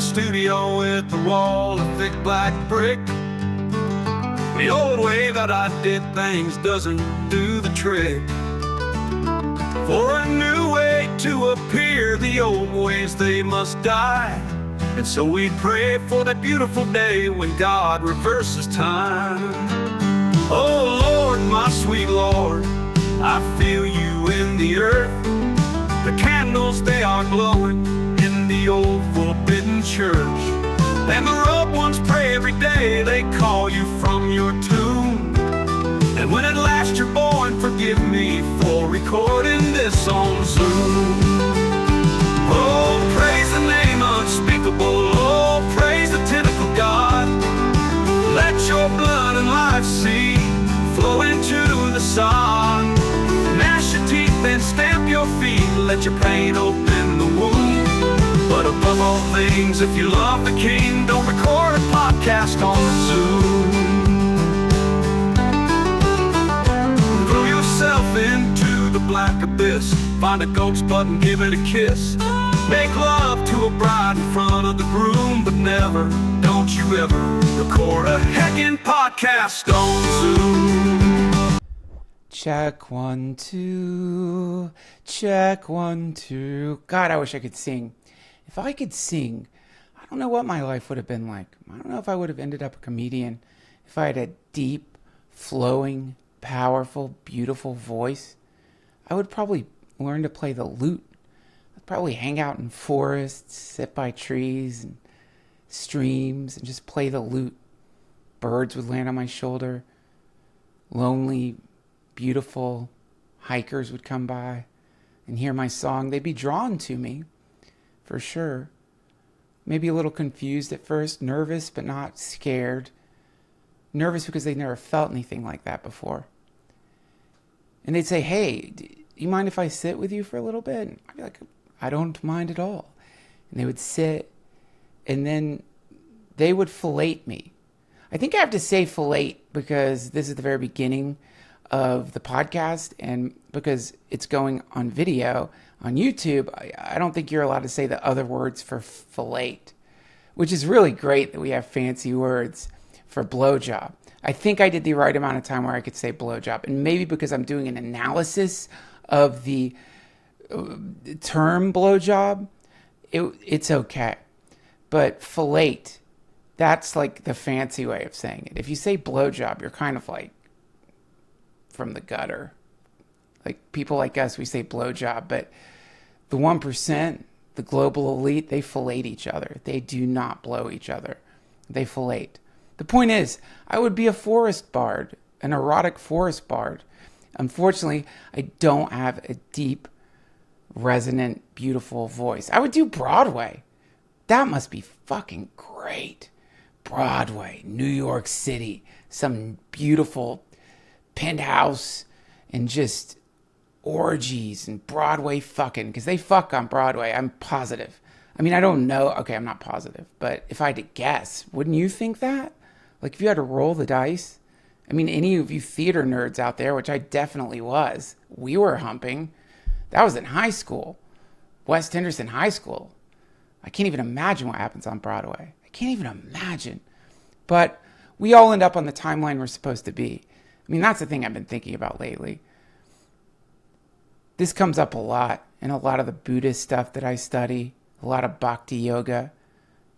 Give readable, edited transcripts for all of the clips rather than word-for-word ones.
a studio with a wall of thick black brick. The old way that I did things doesn't do the trick. For a new way to appear, the old ways they must die. And so we pray for that beautiful day when God reverses time. Oh Lord, my sweet Lord, I feel you in the earth. The candles, they are glowing in the old forbidden church. And the robed ones pray every day, they call you from your tomb. And when at last you're born, forgive me for recording this on Zoom. Oh, praise the name unspeakable, oh, praise the tentacle God. Let your blood and life seed flow into the sod. Gnash your teeth and stamp your feet, let your pain open the wound. But above all things, if you love the King, don't record a podcast on Zoom. Throw yourself into the black abyss, find a ghost button, give it a kiss. Make love to a bride in front of the groom, but never, don't you ever, record a heckin' podcast on Zoom. Check 1, 2, check 1, 2. God, I wish I could sing. If I could sing, I don't know what my life would have been like. I don't know if I would have ended up a comedian if I had a deep, flowing, powerful, beautiful voice. I would probably learn to play the lute. I'd probably hang out in forests, sit by trees and streams and just play the lute. Birds would land on my shoulder. Lonely, beautiful hikers would come by and hear my song. They'd be drawn to me. For sure. Maybe a little confused at first, nervous but not scared. Nervous because they never felt anything like that before. And they'd say, hey, do you mind if I sit with you for a little bit? And I'd be like, I don't mind at all. And they would sit, and then they would fillet me. I think I have to say fillet because this is the very beginning of the podcast, and because it's going on video on YouTube, I don't think you're allowed to say the other words for fillet, which is really great that we have fancy words for blowjob. I think I did the right amount of time where I could say blowjob, and maybe because I'm doing an analysis of the term blowjob, it's okay. But fillet, that's like the fancy way of saying it. If you say blowjob, you're kind of like from the gutter. Like people like us, we say blowjob, but the 1%, the global elite, they fillet each other. They do not blow each other. They fillet. The point is, I would be a forest bard, an erotic forest bard. Unfortunately, I don't have a deep, resonant, beautiful voice. I would do Broadway. That must be fucking great. Broadway, New York City, some beautiful penthouse and just orgies and Broadway fucking, because they fuck on Broadway, I'm positive. I mean, I don't know. Okay, I'm not positive, but if I had to guess, wouldn't you think that? Like if you had to roll the dice? I mean, any of you theater nerds out there, which I definitely was, we were humping. That was in high school. West Henderson High School. I can't even imagine what happens on Broadway. I can't even imagine. But we all end up on the timeline we're supposed to be. I mean, that's the thing I've been thinking about lately. This comes up a lot in a lot of the Buddhist stuff that I study, a lot of bhakti yoga.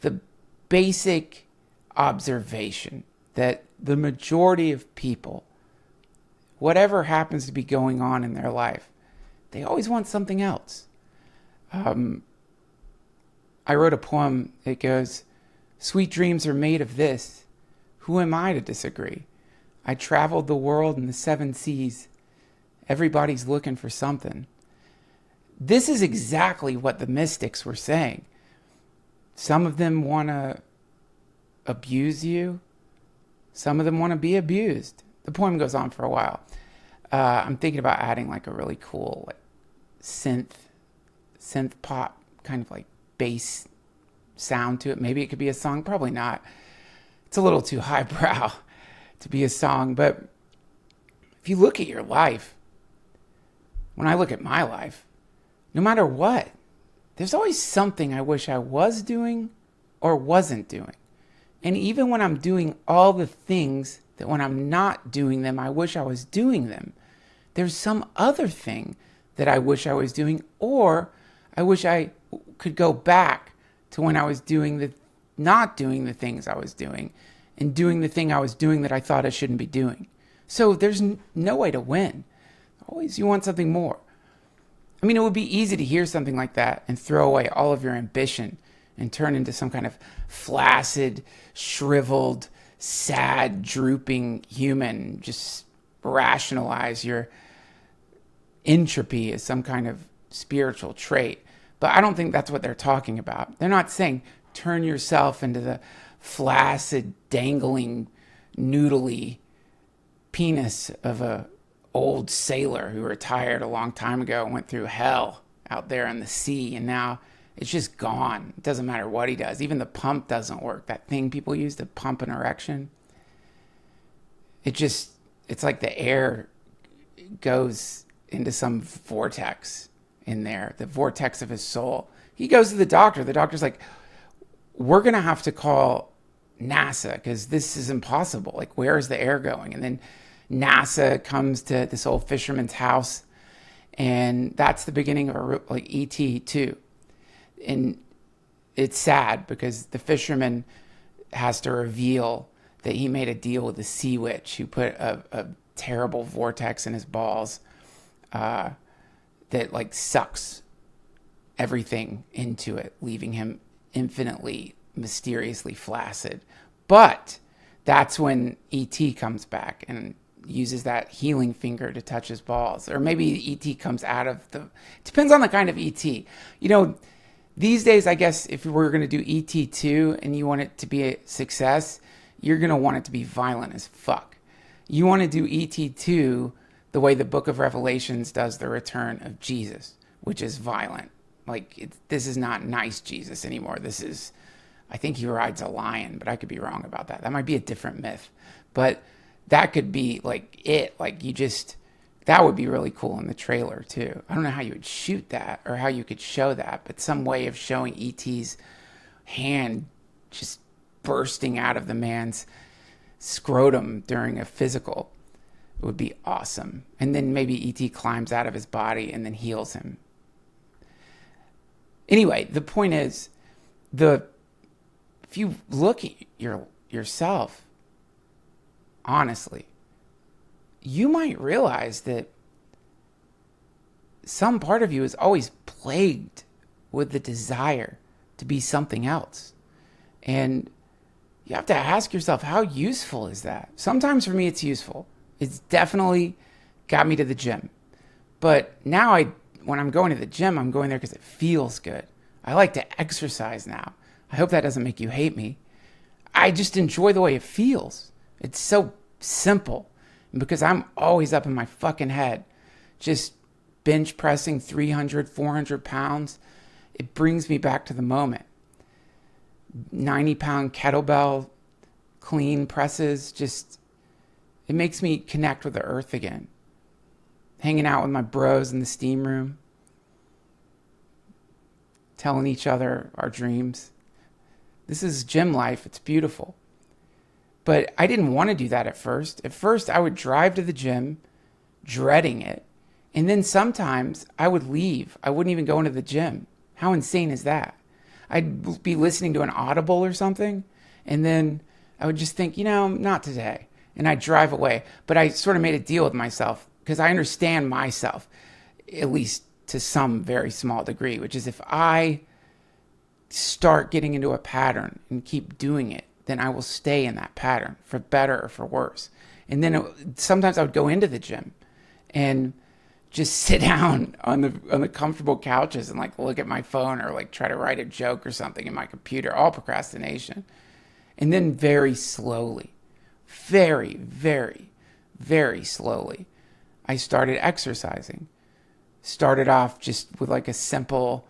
The basic observation that the majority of people, whatever happens to be going on in their life, they always want something else. I wrote a poem that goes, "Sweet dreams are made of this. Who am I to disagree? I traveled the world and the 7 seas. Everybody's looking for something." This is exactly what the mystics were saying. Some of them want to abuse you. Some of them want to be abused. The poem goes on for a while. I'm thinking about adding like a really cool like synth pop kind of like bass sound to it. Maybe it could be a song. Probably not. It's a little too highbrow to be a song. But if you look at your life, when I look at my life, no matter what, there's always something I wish I was doing or wasn't doing. And even when I'm doing all the things that when I'm not doing them, I wish I was doing them, there's some other thing that I wish I was doing, or I wish I could go back to when I was not doing the things I was doing and doing the thing I was doing that I thought I shouldn't be doing. So there's no way to win. Always you want something more. I mean, it would be easy to hear something like that and throw away all of your ambition and turn into some kind of flaccid, shriveled, sad, drooping human. Just rationalize your entropy as some kind of spiritual trait. But I don't think that's what they're talking about. They're not saying turn yourself into the flaccid, dangling, noodly penis of a old sailor who retired a long time ago and went through hell out there in the sea, and now it's just gone. It doesn't matter what he does. Even the pump doesn't work. That thing people use to pump an erection, it's like the air goes into some vortex in there, the vortex of his soul. He goes to the doctor. The doctor's like, we're going to have to call NASA because this is impossible. Like, where is the air going? And then NASA comes to this old fisherman's house, and that's the beginning of like E.T. too. And it's sad because the fisherman has to reveal that he made a deal with the sea witch who put a terrible vortex in his balls that like sucks everything into it, leaving him infinitely, mysteriously flaccid. But that's when E.T. comes back and uses that healing finger to touch his balls. Or maybe E.T. comes out of the... It depends on the kind of E.T. You know, these days, I guess, if we're going to do E.T. 2 and you want it to be a success, you're going to want it to be violent as fuck. You want to do E.T. 2 the way the Book of Revelations does the return of Jesus, which is violent. Like, this is not nice Jesus anymore. This is... I think he rides a lion, but I could be wrong about that. That might be a different myth. But that could be like it. Like that would be really cool in the trailer too. I don't know how you would shoot that or how you could show that, but some way of showing E.T.'s hand just bursting out of the man's scrotum during a physical would be awesome. And then maybe E.T. climbs out of his body and then heals him. Anyway, the point is, if you look at yourself honestly, you might realize that some part of you is always plagued with the desire to be something else. And you have to ask yourself, how useful is that? Sometimes for me, it's useful. It's definitely got me to the gym. But now when I'm going to the gym, I'm going there because it feels good. I like to exercise now. I hope that doesn't make you hate me. I just enjoy the way it feels. It's so simple. And because I'm always up in my fucking head, just bench pressing 300, 400 pounds, it brings me back to the moment. 90-pound kettlebell clean presses, it makes me connect with the earth again. Hanging out with my bros in the steam room, telling each other our dreams. This is gym life. It's beautiful. But I didn't want to do that at first. At first, I would drive to the gym, dreading it. And then sometimes I would leave. I wouldn't even go into the gym. How insane is that? I'd be listening to an Audible or something, and then I would just think, not today. And I'd drive away. But I sort of made a deal with myself because I understand myself, at least to some very small degree, which is if I start getting into a pattern and keep doing it, then I will stay in that pattern for better or for worse. And then sometimes I would go into the gym and just sit down on the comfortable couches and like look at my phone or like try to write a joke or something in my computer, all procrastination. And then very slowly, very, very, very slowly, I started exercising. Started off just with like a simple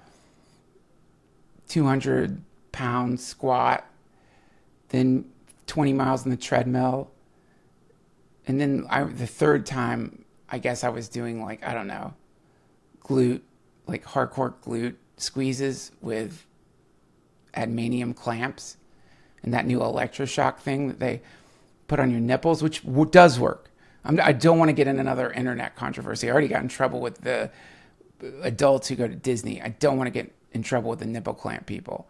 200-pound squat, then 20 miles on the treadmill. And then the third time, I guess I was doing like, I don't know, hardcore glute squeezes with admanium clamps and that new electroshock thing that they put on your nipples, which does work. I don't want to get in another internet controversy. I already got in trouble with the adults who go to Disney. I don't want to get in trouble with the nipple clamp people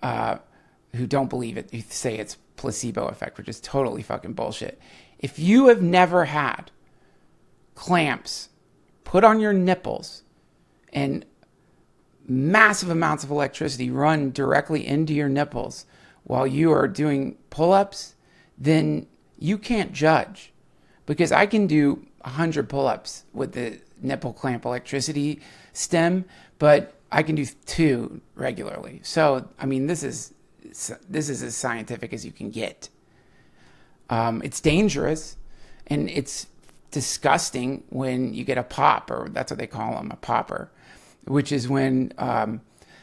who don't believe it, who say it's placebo effect, which is totally fucking bullshit. If you have never had clamps put on your nipples and massive amounts of electricity run directly into your nipples while you are doing pull-ups, then you can't judge. Because I can do 100 pull-ups with the nipple clamp electricity stem, but I can do 2 regularly. So, I mean, this is as scientific as you can get. It's dangerous, and it's disgusting when you get a pop, or that's what they call them, a popper, which is when,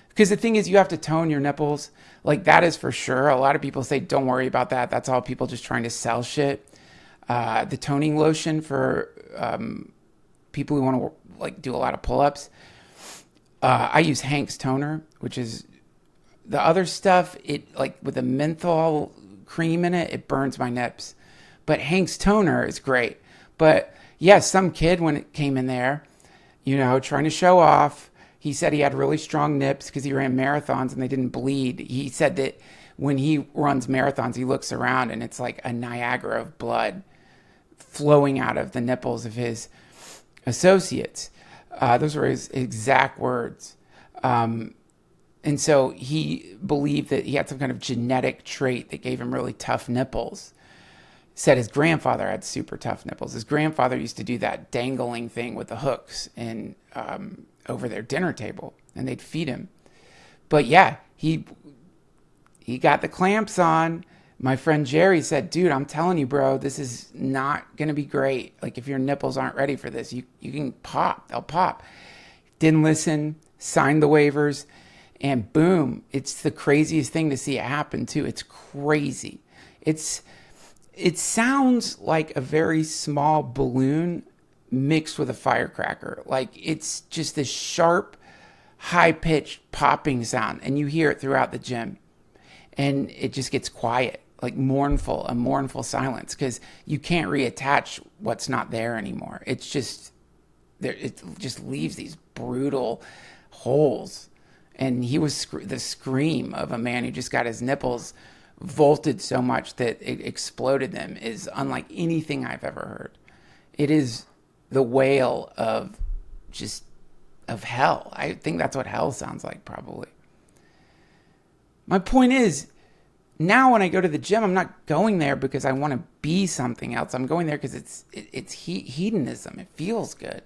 because the thing is, you have to tone your nipples. Like, that is for sure. A lot of people say, don't worry about that. That's all people just trying to sell shit. The toning lotion for people who want to like do a lot of pull-ups. I use Hank's toner, which is the other stuff. It like with the menthol cream in it, it burns my nips. But Hank's toner is great. But yeah, some kid when it came in there, you know, trying to show off. He said he had really strong nips because he ran marathons and they didn't bleed. He said that when he runs marathons, he looks around and it's like a Niagara of blood flowing out of the nipples of his associates. Those were his exact words. And so he believed that he had some kind of genetic trait that gave him really tough nipples. Said his grandfather had super tough nipples. His grandfather used to do that dangling thing with the hooks and over their dinner table, and they'd feed him. But yeah, he got the clamps on. My friend Jerry said, dude, I'm telling you, bro, this is not going to be great. Like, if your nipples aren't ready for this, you can pop. They'll pop. Didn't listen, signed the waivers, and boom, it's the craziest thing to see it happen, too. It's crazy. It sounds like a very small balloon mixed with a firecracker. Like, it's just this sharp, high-pitched popping sound, and you hear it throughout the gym. And it just gets quiet, like a mournful silence, because you can't reattach what's not there anymore. It's just there. It just leaves these brutal holes. And he was the scream of a man who just got his nipples volted so much that it exploded them is unlike anything I've ever heard. It is the wail of hell. I think that's what hell sounds like, probably. My point is, now when I go to the gym, I'm not going there because I want to be something else. I'm going there because it's hedonism. It feels good.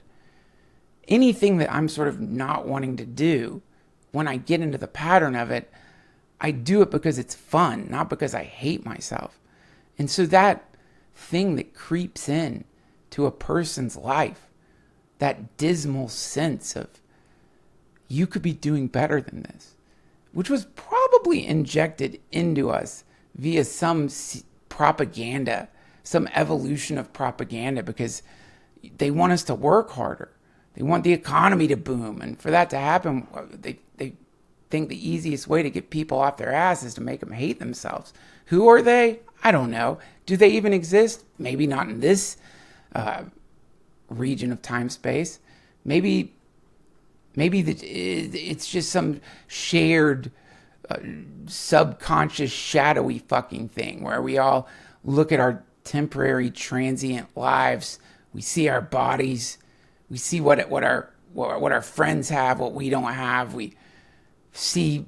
Anything that I'm sort of not wanting to do, when I get into the pattern of it, I do it because it's fun, not because I hate myself. And so that thing that creeps in to a person's life, that dismal sense of, you could be doing better than this, which was probably injected into us via some propaganda, some evolution of propaganda, because they want us to work harder. They want the economy to boom. And for that to happen, they think the easiest way to get people off their ass is to make them hate themselves. Who are they? I don't know. Do they even exist? Maybe not in this region of time-space. Maybe it's just some shared subconscious shadowy fucking thing where we all look at our temporary transient lives. We see our bodies. We see what our friends have, what we don't have. We see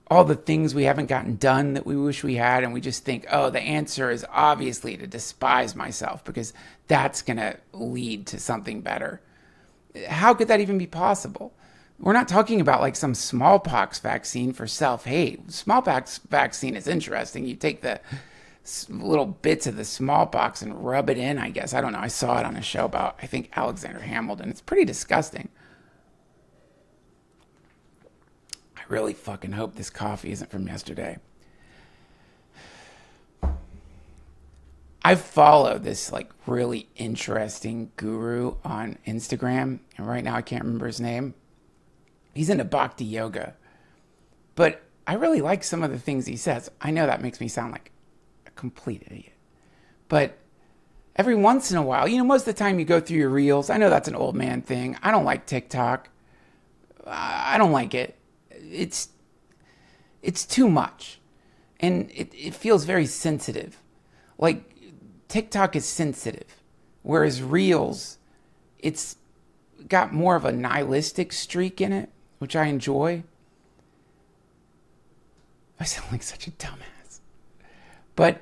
all the things we haven't gotten done that we wish we had, and we just think, oh, the answer is obviously to despise myself because that's going to lead to something better. How could that even be possible? We're not talking about like some smallpox vaccine for self-hate. Smallpox vaccine is interesting. You take the little bits of the smallpox and rub it in, I guess. I don't know. I saw it on a show about, I think, Alexander Hamilton. It's pretty disgusting. I really fucking hope this coffee isn't from yesterday. I follow this like really interesting guru on Instagram, and right now I can't remember his name. He's into bhakti yoga. But I really like some of the things he says. I know that makes me sound like a complete idiot. But every once in a while, most of the time you go through your reels. I know that's an old man thing. I don't like TikTok. I don't like it. It's too much. And it feels very sensitive. Like TikTok is sensitive. Whereas reels, it's got more of a nihilistic streak in it, which I enjoy. I sound like such a dumbass. But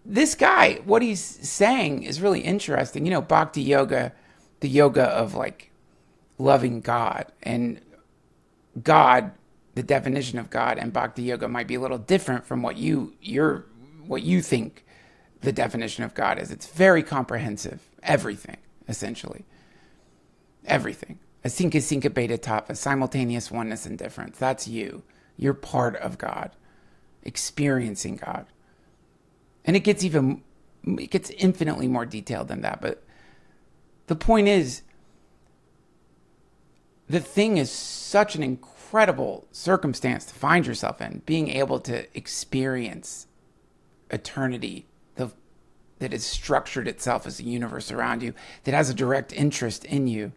this guy, what he's saying is really interesting. Bhakti yoga, the yoga of like loving God. And God, the definition of God and Bhakti yoga might be a little different from what you think the definition of God is. It's very comprehensive. Everything, essentially. Everything. Asinka sinka beta tattva, simultaneous oneness and difference. That's you. You're part of God, experiencing God. And it gets infinitely more detailed than that. But the point is, the thing is such an incredible circumstance to find yourself in, being able to experience eternity that has structured itself as a universe around you, that has a direct interest in you.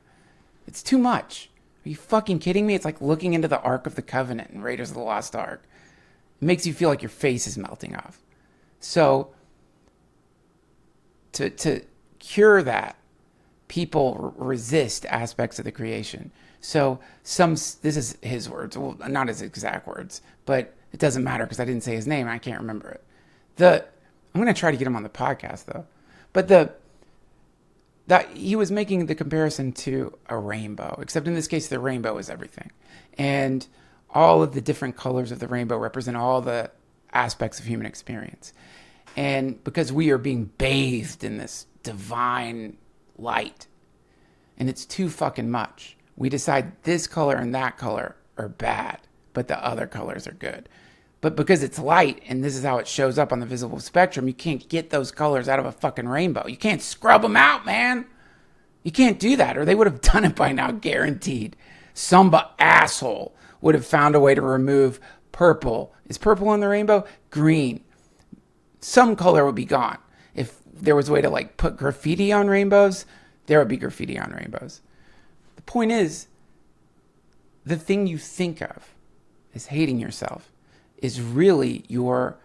It's too much. Are you fucking kidding me? It's like looking into the Ark of the Covenant in Raiders of the Lost Ark. It makes you feel like your face is melting off. So, to cure that, people resist aspects of the creation. So, this is his words. Well, not his exact words, but it doesn't matter because I didn't say his name and I can't remember it. I'm going to try to get him on the podcast, though. But that he was making the comparison to a rainbow, except in this case, the rainbow is everything. And all of the different colors of the rainbow represent all the aspects of human experience. And because we are being bathed in this divine light, and it's too fucking much, we decide this color and that color are bad, but the other colors are good. But because it's light, and this is how it shows up on the visible spectrum, you can't get those colors out of a fucking rainbow. You can't scrub them out, man. You can't do that, or they would have done it by now, guaranteed. Some asshole would have found a way to remove purple. Is purple in the rainbow? Green. Some color would be gone. If there was a way to like put graffiti on rainbows, there would be graffiti on rainbows. The point is, the thing you think of as hating yourself is really your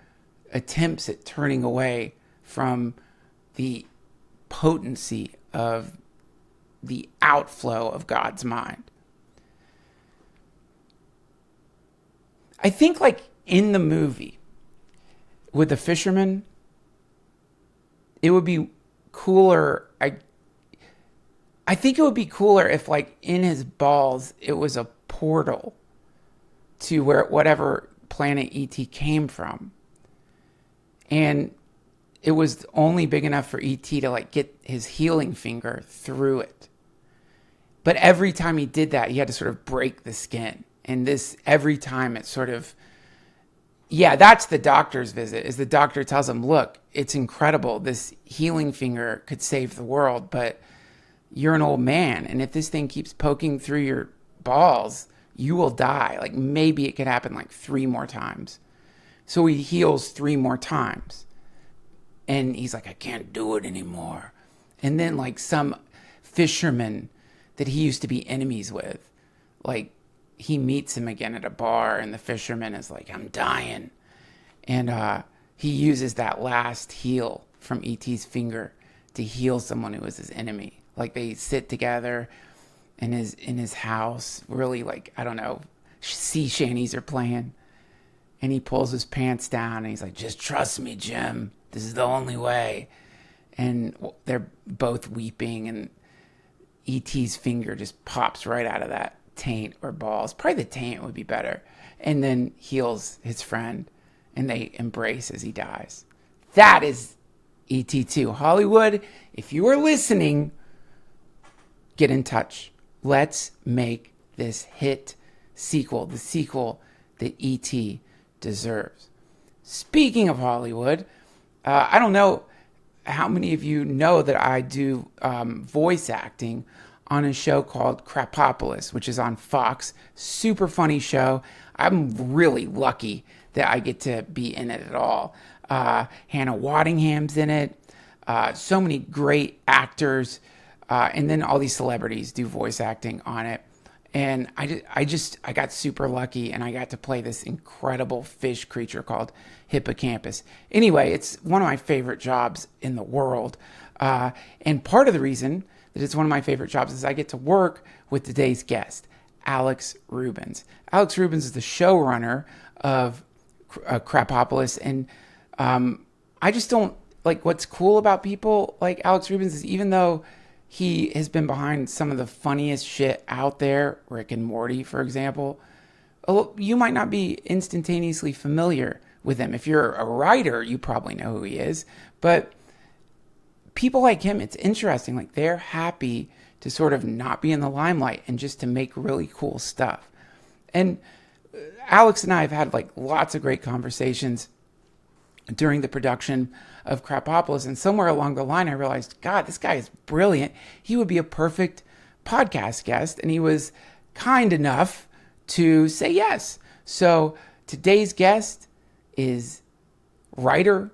attempts at turning away from the potency of the outflow of God's mind. I think like in the movie with the fisherman, it would be cooler. I think it would be cooler if like in his balls, it was a portal to whatever planet ET came from. And it was only big enough for ET to like get his healing finger through it. But every time he did that, he had to sort of break the skin. And every time it sort of, that's the doctor's visit, is the doctor tells him, look, it's incredible. This healing finger could save the world, but you're an old man. And if this thing keeps poking through your balls, you will die. Like maybe it could happen like 3 more times. So he heals 3 more times. And he's like, I can't do it anymore. And then like some fisherman that he used to be enemies with, like he meets him again at a bar and the fisherman is like, I'm dying. And he uses that last heal from E.T.'s finger to heal someone who was his enemy. Like they sit together in his house, really like, I don't know, sea shanties are playing. And he pulls his pants down and he's like, just trust me, Jim. This is the only way. And they're both weeping and E.T.'s finger just pops right out of that taint or balls. Probably the taint would be better. And then heals his friend and they embrace as he dies. That is E.T. 2. Hollywood, if you are listening, get in touch. Let's make this hit sequel, the sequel that E.T. deserves. Speaking of Hollywood, I don't know how many of you know that I do voice acting on a show called Krapopolis, which is on Fox. Super funny show. I'm really lucky that I get to be in it at all. Hannah Waddingham's in it. So many great actors, and then all these celebrities do voice acting on it. And I got super lucky, and I got to play this incredible fish creature called hippocampus. Anyway, it's one of my favorite jobs in the world, and part of the reason that it's one of my favorite jobs is I get to work with today's guest, Alex Rubens. Alex Rubens is the showrunner of Krapopolis, and I just don't like what's cool about people like Alex Rubens is even though he has been behind some of the funniest shit out there, Rick and Morty, for example, you might not be instantaneously familiar with him. If you're a writer, you probably know who he is. But people like him, it's interesting. Like they're happy to sort of not be in the limelight and just to make really cool stuff. And Alex and I have had like lots of great conversations during the production of Krapopolis, and somewhere along the line I realized, God, this guy is brilliant. He would be a perfect podcast guest, and he was kind enough to say yes. So today's guest is writer,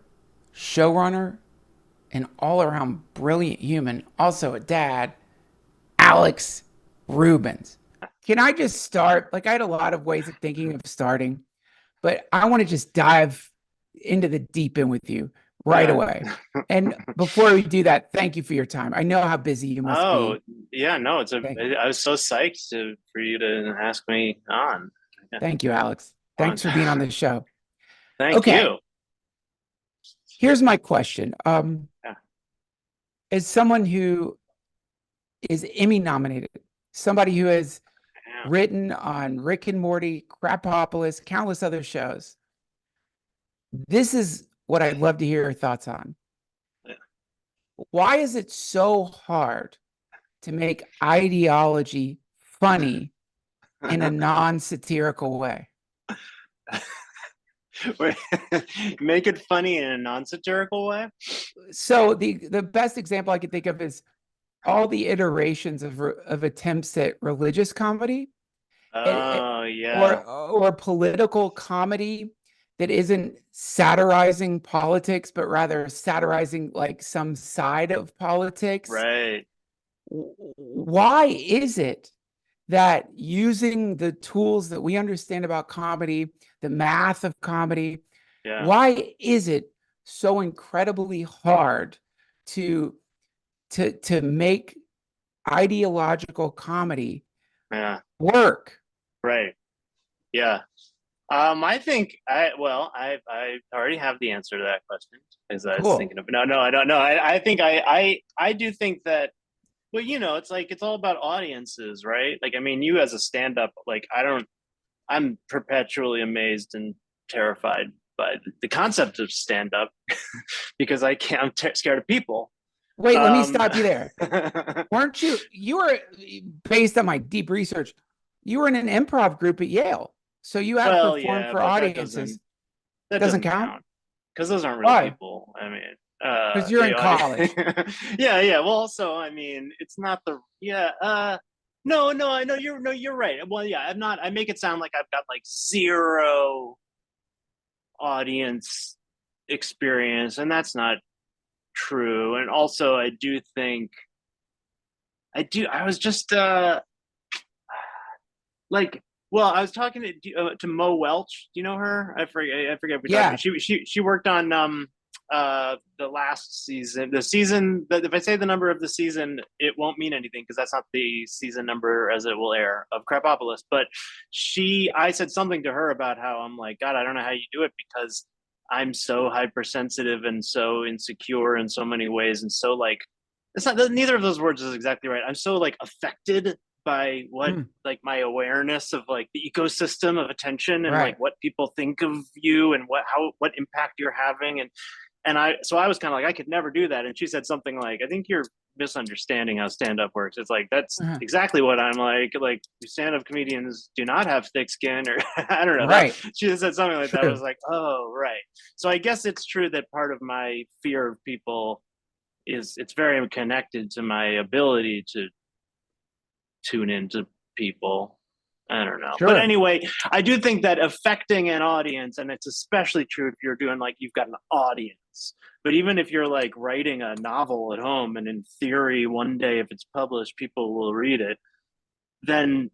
showrunner, an all-around brilliant human, also a dad, Alex Rubens. Can I just start? Like I had a lot of ways of thinking of starting, but I want to just dive into the deep end with you right away. And before we do that, thank you for your time. I know how busy you must be. Yeah, no, I was so psyched for you to ask me on. Yeah. Thank you, Alex. Thanks for being on the show. Thank you. Here's my question. Yeah. As someone who is Emmy nominated, somebody who has written on Rick and Morty, Krapopolis, countless other shows, this is what I'd love to hear your thoughts on. Yeah. Why is it so hard to make ideology funny in a non-satirical way? Make it funny in a non-satirical way? So the best example I could think of is all the iterations of attempts at religious comedy. Yeah. Or political comedy that isn't satirizing politics, but rather satirizing like some side of politics. Right. Why is it that using the tools that we understand about comedy, the math of comedy, why is it so incredibly hard to make ideological comedy work? Right. Yeah. I think I already have the answer to that question as I was thinking of. No, I don't know. I think I do think that, well, it's like, it's all about audiences, right? Like, I mean, you as a stand-up, like, I'm perpetually amazed and terrified by the concept of stand-up because I'm scared of people. Wait, let me stop you there. Weren't you were, based on my deep research, you were in an improv group at Yale. So you have performed for audiences. That doesn't count. Because those aren't real people. I mean, because you're in college. Yeah. Well, also, I mean, it's not the No, I know you're right. Well, yeah, I'm not. I make it sound like I've got like zero audience experience, and that's not true. And also, I do think I was just like. Well, I was talking to Mo Welch. Do you know her? I forget. She worked on the last season. The season that, if I say the number of the season, it won't mean anything because that's not the season number as it will air of Krapopolis. But I said something to her about how I'm like, God, I don't know how you do it because I'm so hypersensitive and so insecure in so many ways, and so like it's not. Neither of those words is exactly right. I'm so like affected by what like my awareness of like the ecosystem of attention and like what people think of you and what impact you're having, and I was kind of like, I could never do that. And she said something like, I think you're misunderstanding how stand-up works. It's like, that's exactly what I'm like stand-up comedians do not have thick skin, or I don't know. Right. She just said something like that. I was like, oh, right. So I guess it's true that part of my fear of people is it's very connected to my ability to tune into people. I don't know. Sure. But anyway, I do think that affecting an audience, and it's especially true if you're doing like you've got an audience. But even if you're like writing a novel at home, and in theory, one day if it's published, people will read it, then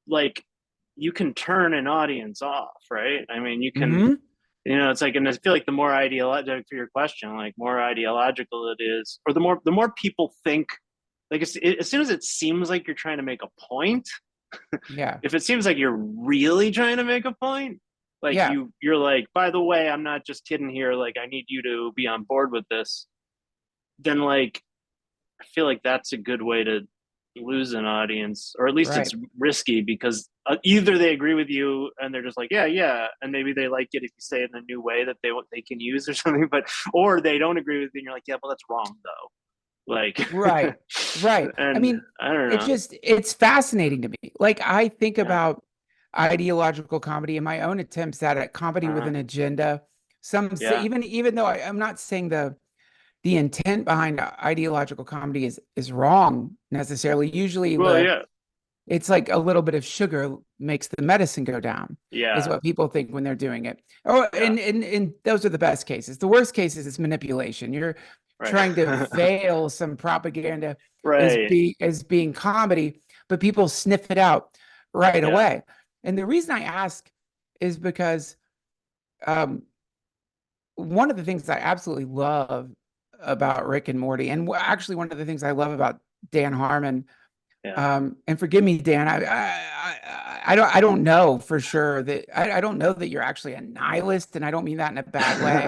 like you can turn an audience off, right? I mean, you can, Mm-hmm. it's like, and I feel like the more ideological, for your question, like more ideological it is, or the more people think, like as soon as it seems like you're trying to make a point, Yeah. if it seems like you're really trying to make a point, like Yeah. you're like, by the way, I'm not just kidding here, like I need you to be on board with this, then like I feel like that's a good way to lose an audience, or at least Right. it's risky, because either they agree with you and they're just like, yeah, and maybe they like it if you say it in a new way that they can use or something, but or they don't agree with you and you're like, yeah, well, that's wrong though. Like, Right. Right. I and mean, I don't know. it's fascinating to me. Like, I think Yeah. about ideological comedy and my own attempts at it, comedy with Uh-huh. an agenda. Some say, Yeah. even though I'm not saying the intent behind ideological comedy is wrong necessarily. Usually Well, yeah. it's like a little bit of sugar makes the medicine go down, is Yeah. what people think when they're doing it. Oh, Yeah. and those are the best cases. The worst cases is manipulation. You're trying to Right. veil some propaganda Right. as being comedy, but people sniff it out right Yeah. away. And the reason I ask is because one of the things I absolutely love about Rick and Morty, and actually one of the things I love about Dan Harmon, Yeah. and forgive me, Dan, I don't know for sure that I don't know that you're actually a nihilist, and I don't mean that in a bad way.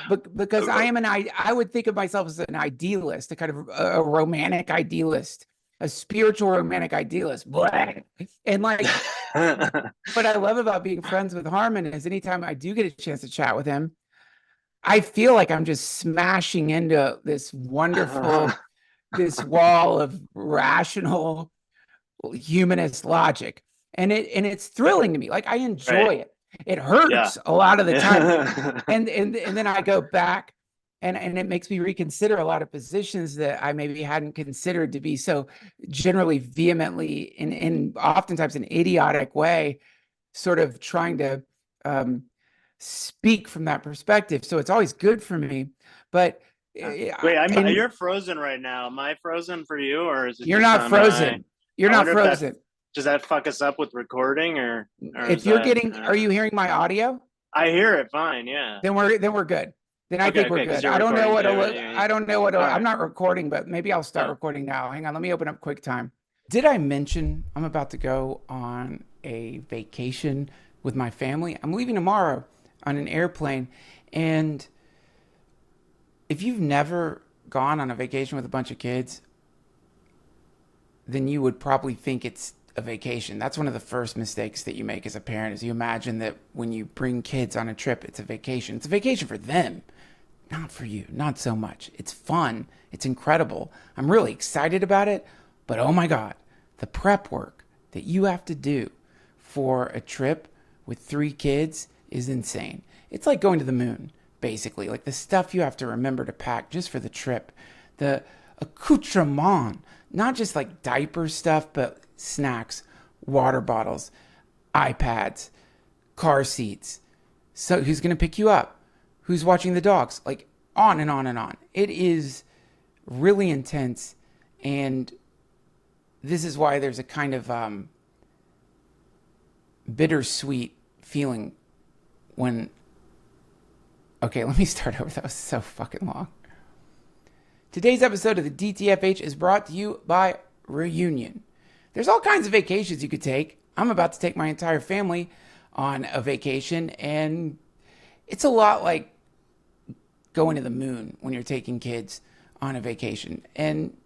But because I would think of myself as an idealist, a kind of a romantic idealist, a spiritual romantic idealist. Blah. And like, what I love about being friends with Harmon is anytime I do get a chance to chat with him, I feel like I'm just smashing into this wonderful, this wall of rational humanist logic. And it's thrilling to me. Like, I enjoy Right. it. It hurts Yeah. a lot of the time. And then I go back and it makes me reconsider a lot of positions that I maybe hadn't considered to be so generally vehemently in oftentimes an idiotic way, sort of trying to speak from that perspective. So it's always good for me. But Wait, and you're frozen right now. Am I frozen for you, or is it you're just not on frozen. You're I not wonder if that frozen. does that fuck us up with recording, or If is you're that? getting, are you hearing my audio? I hear it fine. Yeah. Then we're good. Then I think we're Okay, because good. you're I don't know recording what too. I don't know what All I'm right. not recording, but maybe I'll start Huh. recording now. Hang on, let me open up QuickTime. Did I mention I'm about to go on a vacation with my family? I'm leaving tomorrow on an airplane, and if you've never gone on a vacation with a bunch of kids, then you would probably think it's a vacation. That's one of the first mistakes that you make as a parent, is you imagine that when you bring kids on a trip, it's a vacation. It's a vacation for them, not for you, not so much. It's fun. It's incredible. I'm really excited about it, but oh my God, the prep work that you have to do for a trip with 3 kids is insane. It's like going to the moon, basically. Like the stuff you have to remember to pack just for the trip, the accoutrement, not just like diaper stuff, but snacks, water bottles, iPads, car seats. So who's going to pick you up? Who's watching the dogs? Like on and on and on. It is really intense. And this is why there's a kind of bittersweet feeling when... Okay, let me start over. That was so fucking long. Today's episode of the DTFH is brought to you by Reunion. There's all kinds of vacations you could take. I'm about to take my entire family on a vacation, and it's a lot like going to the moon when you're taking kids on a vacation. And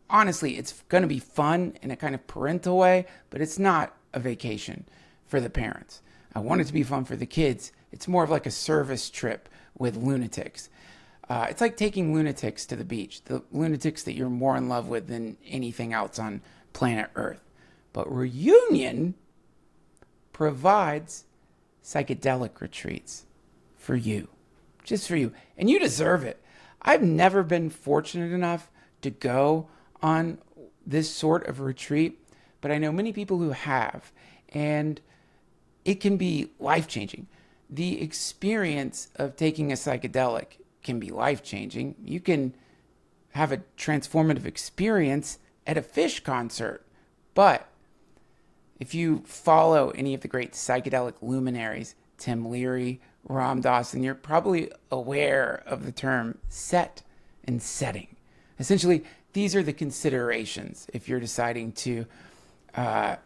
honestly, it's going to be fun in a kind of parental way, but it's not a vacation for the parents. I want it to be fun for the kids. It's more of like a service trip with lunatics. It's like taking lunatics to the beach, the lunatics that you're more in love with than anything else on planet Earth. But Reunion provides psychedelic retreats for you, just for you. And you deserve it. I've never been fortunate enough to go on this sort of retreat, but I know many people who have, and it can be life-changing. The experience of taking a psychedelic can be life-changing. You can have a transformative experience at a Fish concert, but if you follow any of the great psychedelic luminaries, Tim Leary, Ram Dass, you're probably aware of the term set and setting. Essentially, these are the considerations if you're deciding to have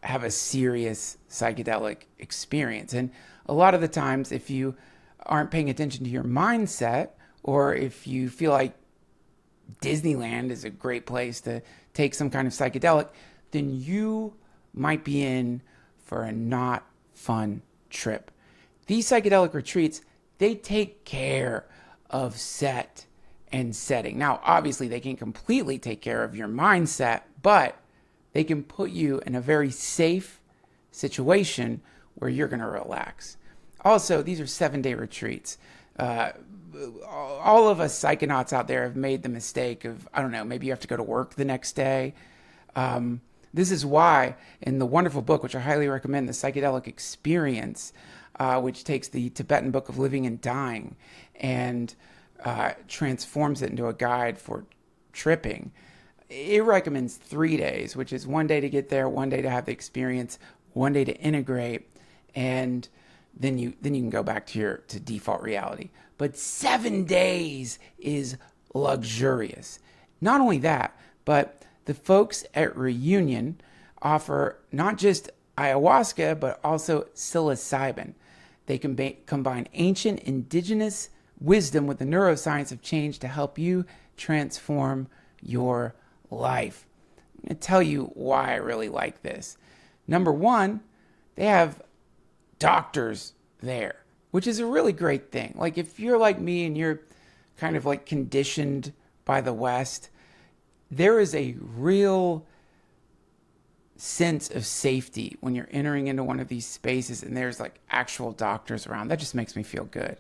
a serious psychedelic experience. And a lot of the times, if you aren't paying attention to your mindset, or if you feel like Disneyland is a great place to take some kind of psychedelic, then you might be in for a not fun trip. These psychedelic retreats, they take care of set and setting. Now, obviously, they can't completely take care of your mindset, but they can put you in a very safe situation where you're going to relax. Also, these are 7-day retreats. All of us psychonauts out there have made the mistake of, I don't know, maybe you have to go to work the next day. This is why in the wonderful book, which I highly recommend, The Psychedelic Experience, which takes the Tibetan Book of Living and Dying and transforms it into a guide for tripping. It recommends 3 days, which is 1 day to get there, 1 day to have the experience, 1 day to integrate, and then you can go back to default reality. But 7 days is luxurious. Not only that, but the folks at Reunion offer not just ayahuasca, but also psilocybin. They combine ancient indigenous wisdom with the neuroscience of change to help you transform your life. I'm going to tell you why I really like this. Number one, they have doctors there, which is a really great thing. Like if you're like me and you're kind of like conditioned by the West, there is a real sense of safety when you're entering into one of these spaces and there's like actual doctors around. That just makes me feel good.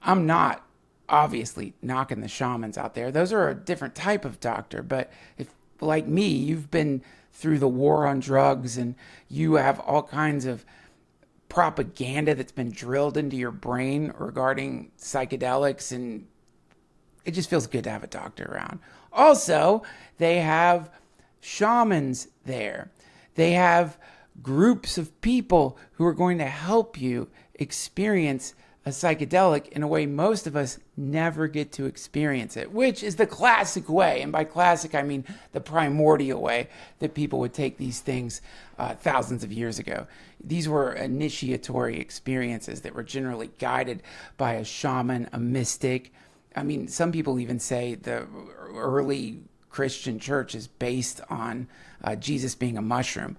I'm not obviously knocking the shamans out there. Those are a different type of doctor, but if like me, you've been through the war on drugs and you have all kinds of propaganda that's been drilled into your brain regarding psychedelics, and it just feels good to have a doctor around. Also, they have shamans there. They have groups of people who are going to help you experience a psychedelic in a way most of us never get to experience it, which is the classic way. And by classic, I mean the primordial way that people would take these things thousands of years ago. These were initiatory experiences that were generally guided by a shaman, a mystic. I mean, some people even say the early Christian church is based on Jesus being a mushroom.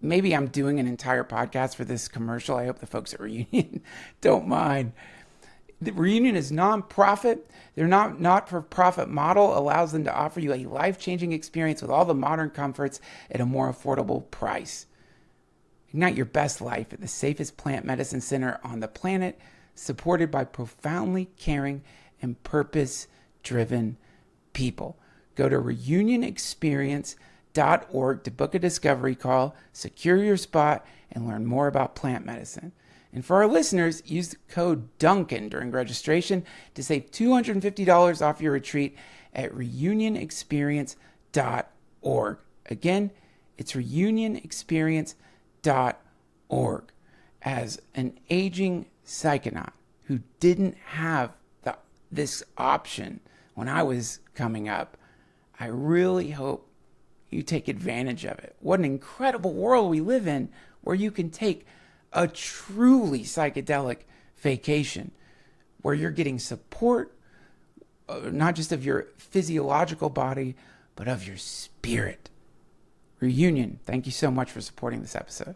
Maybe I'm doing an entire podcast for this commercial. I hope the folks at Reunion don't mind. The Reunion is non-profit. Their not-for-profit model allows them to offer you a life-changing experience with all the modern comforts at a more affordable price. Ignite your best life at the safest plant medicine center on the planet, supported by profoundly caring and purpose-driven people. Go to reunionexperience.org to book a discovery call, secure your spot, and learn more about plant medicine. And for our listeners, use the code Duncan during registration to save $250 off your retreat at reunionexperience.org. Again, it's reunionexperience.org. As an aging psychonaut who didn't have this option when I was coming up, I really hope you take advantage of it. What an incredible world we live in where you can take a truly psychedelic vacation where you're getting support, not just of your physiological body, but of your spirit. Reunion, thank you so much for supporting this episode.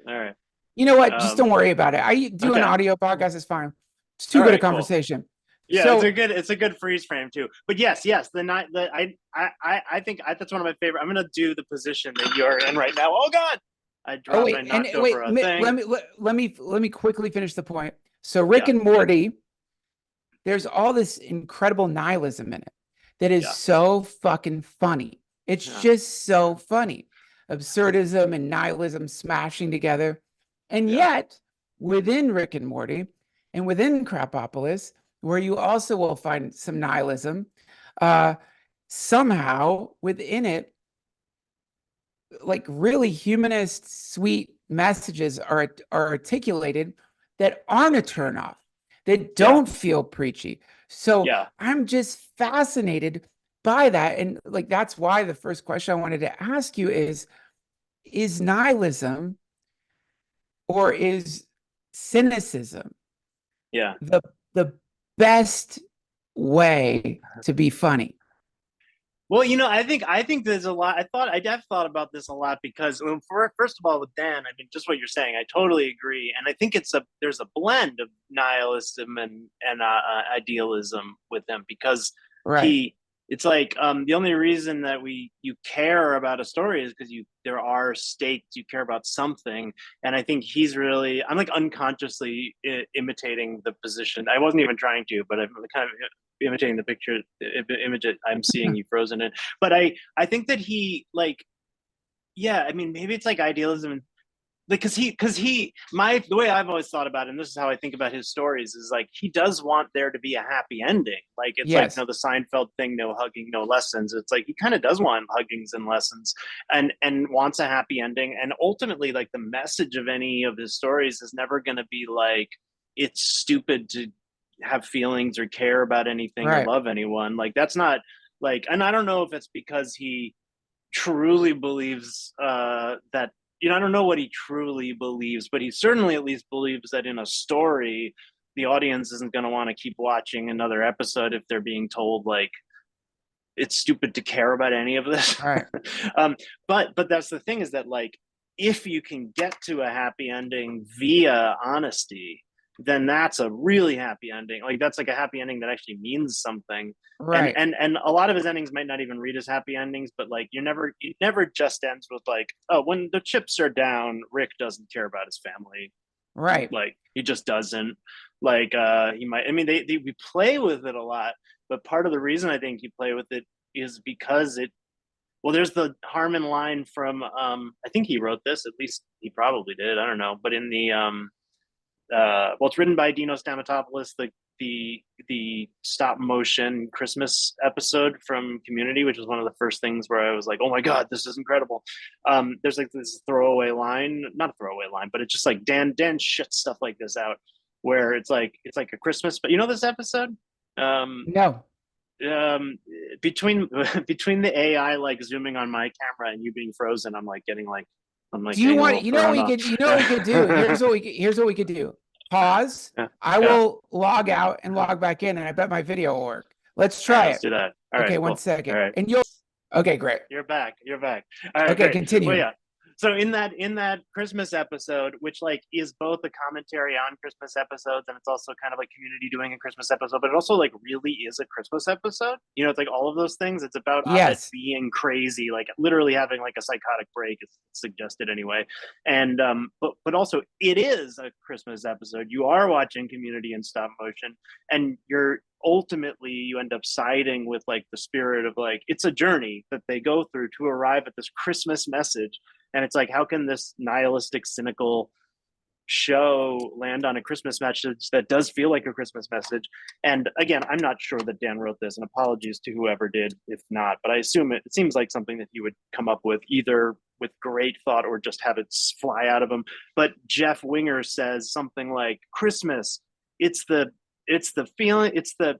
All right. You know what? Just don't worry about it. I do an audio podcast. It's fine. It's too good a conversation. Cool. Yeah, so, it's a good freeze frame too. But yes, I think that's one of my favorite. I'm gonna do the position that you're in right now. Oh God, I dropped. I knocked over a thing. Let me quickly finish the point. So Rick and Morty, there's all this incredible nihilism in it. that is Yeah. so fucking funny. It's Yeah. just so funny. Absurdism and nihilism smashing together. And Yeah. yet, within Rick and Morty and within Krapopolis, where you also will find some nihilism, somehow within it, like really humanist, sweet messages are articulated that aren't a turnoff, that don't feel preachy. So Yeah. I'm just fascinated by that. And like, that's why the first question I wanted to ask you is nihilism or is cynicism Yeah. the best way to be funny? Well, I think there's a lot. I've thought about this a lot because, well, first of all, with Dan, I mean, just what you're saying, I totally agree, and I think there's a blend of nihilism and idealism with him because Right. he it's like the only reason that you care about a story is because there are stakes, you care about something, and I think I'm like unconsciously imitating the position. I wasn't even trying to, but I'm kind of imitating the image that I'm seeing you frozen in. But I think that he like, yeah, I mean, maybe it's like idealism, like because the way I've always thought about it, and this is how I think about his stories, is like he does want there to be a happy ending. Like it's like, Yes. the Seinfeld thing, no hugging, no lessons. It's like he kind of does want huggings and lessons, and wants a happy ending. And ultimately, like the message of any of his stories is never going to be like it's stupid to have feelings or care about anything or Right. love anyone. Like that's not like, and I don't know if it's because he truly believes that, I don't know what he truly believes, but he certainly at least believes that in a story, the audience isn't going to want to keep watching another episode if they're being told like it's stupid to care about any of this. Right. But that's the thing, is that like if you can get to a happy ending via honesty, then that's a really happy ending. Like that's like a happy ending that actually means something. Right. And a lot of his endings might not even read as happy endings, but like it never just ends with like, oh, when the chips are down, Rick doesn't care about his family. Right. Like he just doesn't. Like he might, I mean, we play with it a lot, but part of the reason I think you play with it is because there's the Harmon line from I think he wrote this, at least he probably did, I don't know, but in the it's written by Dino Stamatopoulos, the stop motion Christmas episode from Community, which was one of the first things where I was like, oh my god, this is incredible. There's like this throwaway line, not a throwaway line, but it's just like Dan shits stuff like this out, where it's like a Christmas, but this episode, No. between between the AI like zooming on my camera and you being frozen, I'm like Do you getting a want, little thrown off. you know what we could do? Here's what we could do. Pause. Yeah, I yeah. will log out and log back in, and I bet my video will work. Let's All right, try let's it. do that. All right, Okay, cool. 1 second. All right. And okay, great. You're back. All right, Okay, great. continue. Well, yeah. So in that Christmas episode, which like is both a commentary on Christmas episodes, and it's also kind of like Community doing a Christmas episode, but it also like really is a Christmas episode. It's like all of those things. It's about Abed Yes. being crazy, like literally having like a psychotic break, is suggested anyway. And but also it is a Christmas episode. You are watching Community in stop motion, and ultimately you end up siding with like the spirit of like it's a journey that they go through to arrive at this Christmas message. And it's like, how can this nihilistic, cynical show land on a Christmas message that does feel like a Christmas message? And again, I'm not sure that Dan wrote this, and apologies to whoever did if not, but I assume it seems like something that he would come up with either with great thought or just have it fly out of him. But Jeff Winger says something like, Christmas, it's the feeling, it's the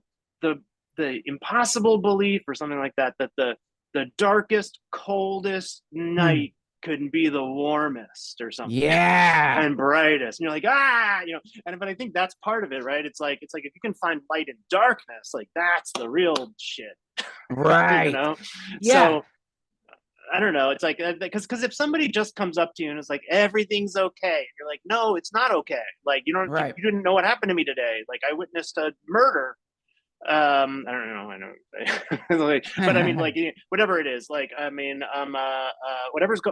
impossible belief or something like that, that the darkest, coldest night couldn't be the warmest or something. Yeah. And brightest. And you're like, but I think that's part of it, right? It's like if you can find light in darkness, like that's the real shit. Right. Yeah. So I don't know. It's like, because if somebody just comes up to you and is like, everything's okay, and you're like, no, it's not okay. Like, you didn't know what happened to me today. Like, I witnessed a murder. I don't know. I know. Like, but I mean, like, whatever it is, like, I mean,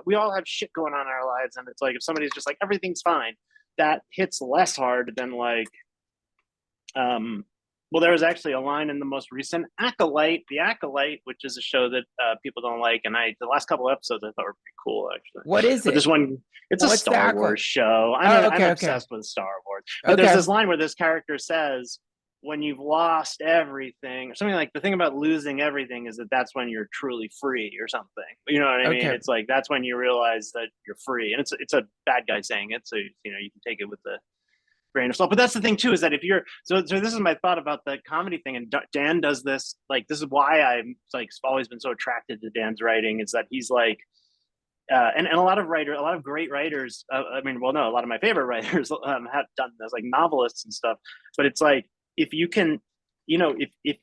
we all have shit going on in our lives. And it's like, if somebody's just like, everything's fine, that hits less hard than like, Well, there was actually a line in the most recent Acolyte, The Acolyte, which is a show that people don't like, and the last couple of episodes I thought were pretty cool actually. What is But it? this one, it's a What's the Star Wars Acolyte? show. Oh, I'm okay, okay, obsessed with Star Wars. But there's okay. this line where this character says, "When you've lost everything," or something like, the thing about losing everything is that that's when you're truly free, or something. You know what I mean? Okay. It's like that's when you realize that you're free, and it's a bad guy saying it, so you can take it with the grain of salt. But that's the thing too, is that if you're so this is my thought about the comedy thing, and Dan does this, like, this is why I'm like always been so attracted to Dan's writing, is that he's like and a lot of great writers, I mean, well, no, a lot of my favorite writers have done this, like novelists and stuff. But it's like, if you can, if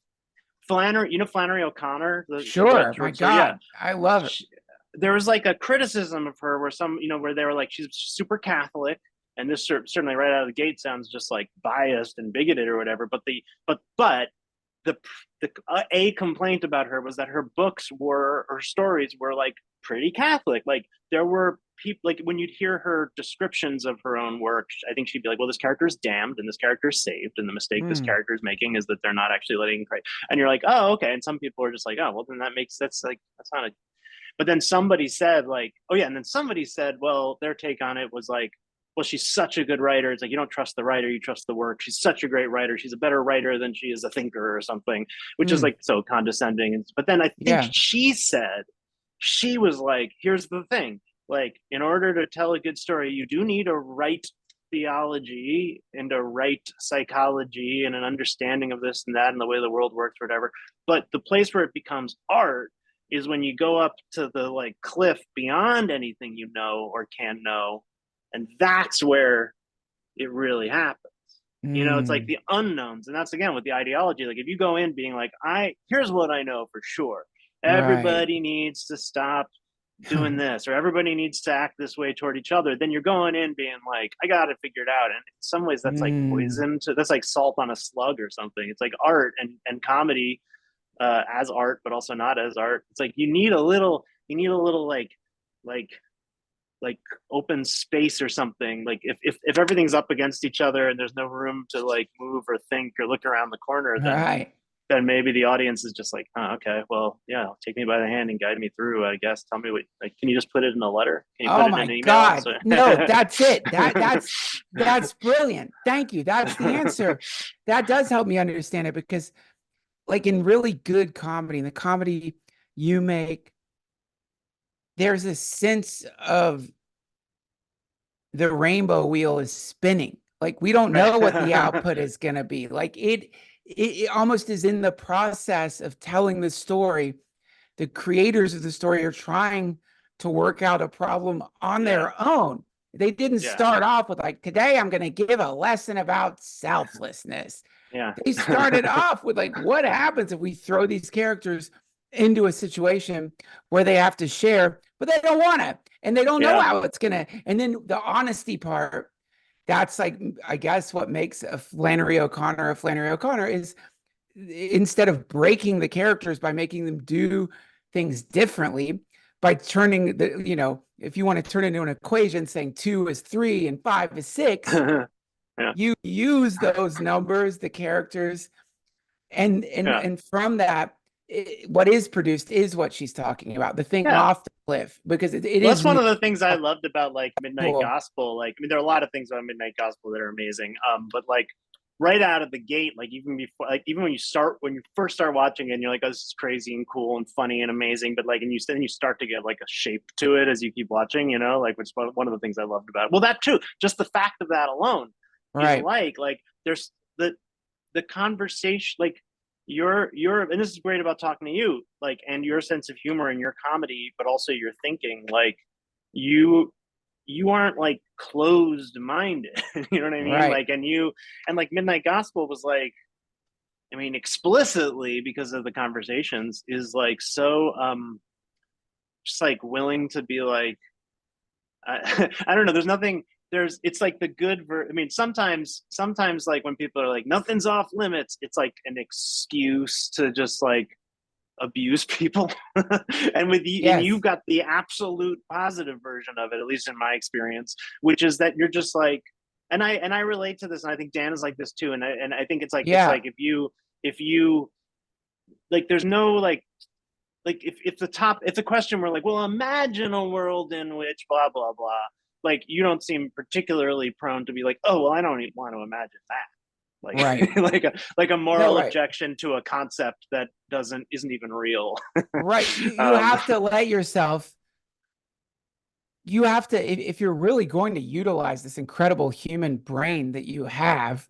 Flannery O'Connor, Sure, my God, I love it. There was like a criticism of her where they were like, she's super Catholic, and this certainly right out of the gate sounds just like biased and bigoted or whatever. But a complaint about her was that her stories were like pretty Catholic. Like, there were people, like, when you'd hear her descriptions of her own work, I think she'd be like, well, this character is damned and this character is saved, and the mistake this character is making is that they're not actually letting Christ. And you're like, oh, okay. And some people are just like, oh, well, then that's not a. But then somebody said, like, oh yeah, and then somebody said, well, their take on it was like, well, she's such a good writer. It's like, you don't trust the writer, you trust the work. She's such a great writer. She's a better writer than she is a thinker, or something, which is like so condescending. But then I think she was like, here's the thing. Like, in order to tell a good story, you do need a right theology and a right psychology and an understanding of this and that and the way the world works, or whatever. But the place where it becomes art is when you go up to the like cliff beyond anything you know or can know, and that's where it really happens. It's like the unknowns, and that's again with the ideology. Like, if you go in being like, here's what I know for sure, everybody needs to stop doing this, or everybody needs to act this way toward each other, then you're going in being like, I got to figure it out. And in some ways that's like poison that's like salt on a slug or something. It's like art and comedy as art, but also not as art. It's like you need a little like open space or something. Like, if everything's up against each other and there's no room to like move or think or look around the corner, then maybe the audience is just like, oh, okay, well, yeah, take me by the hand and guide me through, I guess. Tell me can you just put it in a letter? Can you put it in an email? God. No, that's it. That's brilliant. Thank you. That's the answer. That does help me understand it, because like in really good comedy, in the comedy you make, there's a sense of the rainbow wheel is spinning. Like, we don't know what the output is going to be. Like, it almost is in the process of telling the story. The creators of the story are trying to work out a problem on their own. They didn't start off with like, today I'm going to give a lesson about selflessness. They started off with like, what happens if we throw these characters into a situation where they have to share, but they don't want to, and they don't know how it's gonna. And then the honesty part, that's like, I guess what makes a Flannery O'Connor is, instead of breaking the characters by making them do things differently, by turning if you want to turn it into an equation, saying 2 is 3 and 5 is 6, you use those numbers, the characters, and from that, what is produced is what she's talking about, the thing off the cliff, because it is. That's one of the things I loved about like Midnight Gospel. Like, I mean, there are a lot of things about Midnight Gospel that are amazing. But like right out of the gate, like even before, like even when you first start watching it, and you're like, oh, this is crazy and cool and funny and amazing. But like, and you start to get like a shape to it as you keep watching, like, which is one of the things I loved about it. Well, that too, just the fact of that alone, is like there's the conversation, like, your and this is great about talking to you, like, and your sense of humor and your comedy, but also your thinking, like, you aren't like closed minded. You know what I mean? Like, and like Midnight Gospel was like, I mean, explicitly, because of the conversations, is like so just like willing to be like, I don't know, it's like the good I mean, sometimes like when people are like, nothing's off limits, it's like an excuse to just like abuse people. And with you, and you've got the absolute positive version of it, at least in my experience, which is that you're just like, and I relate to this, and I think Dan is like this too. And I think it's like Yeah. if you like, there's no like if the top, it's a question where like, well, imagine a world in which blah blah blah. Like, you don't seem particularly prone to be like, oh well, I don't even want to imagine that. Like Right. like a No, moral right. objection to a concept that isn't even real. Right. You have to let yourself, you have to, if you're really going to utilize this incredible human brain that you have,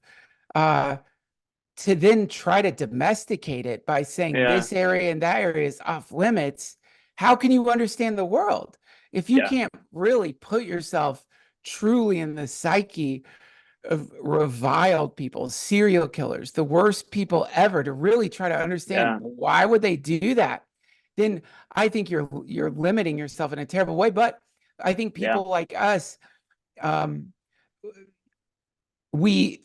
to then try to domesticate it by saying Yeah, this area and that area is off limits, how can you understand the world? If you yeah, can't really put yourself truly in the psyche of reviled people, serial killers, the worst people ever, to really try to understand yeah, why would they do that, then I think you're limiting yourself in a terrible way. But I think yeah, people like us, um, we,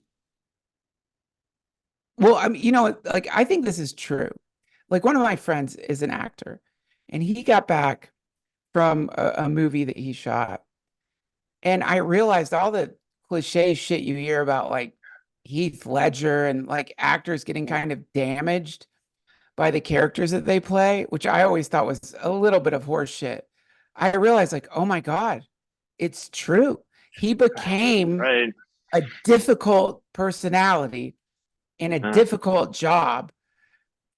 well, I mean, like, I think this is true. Like, one of my friends is an actor, and he got back from a movie that he shot, and I realized all the cliche shit you hear about, like Heath Ledger and like actors getting kind of damaged by the characters that they play, which I always thought was a little bit of horse shit. I realized, like, oh my God, it's true. He became right. a difficult personality in a difficult job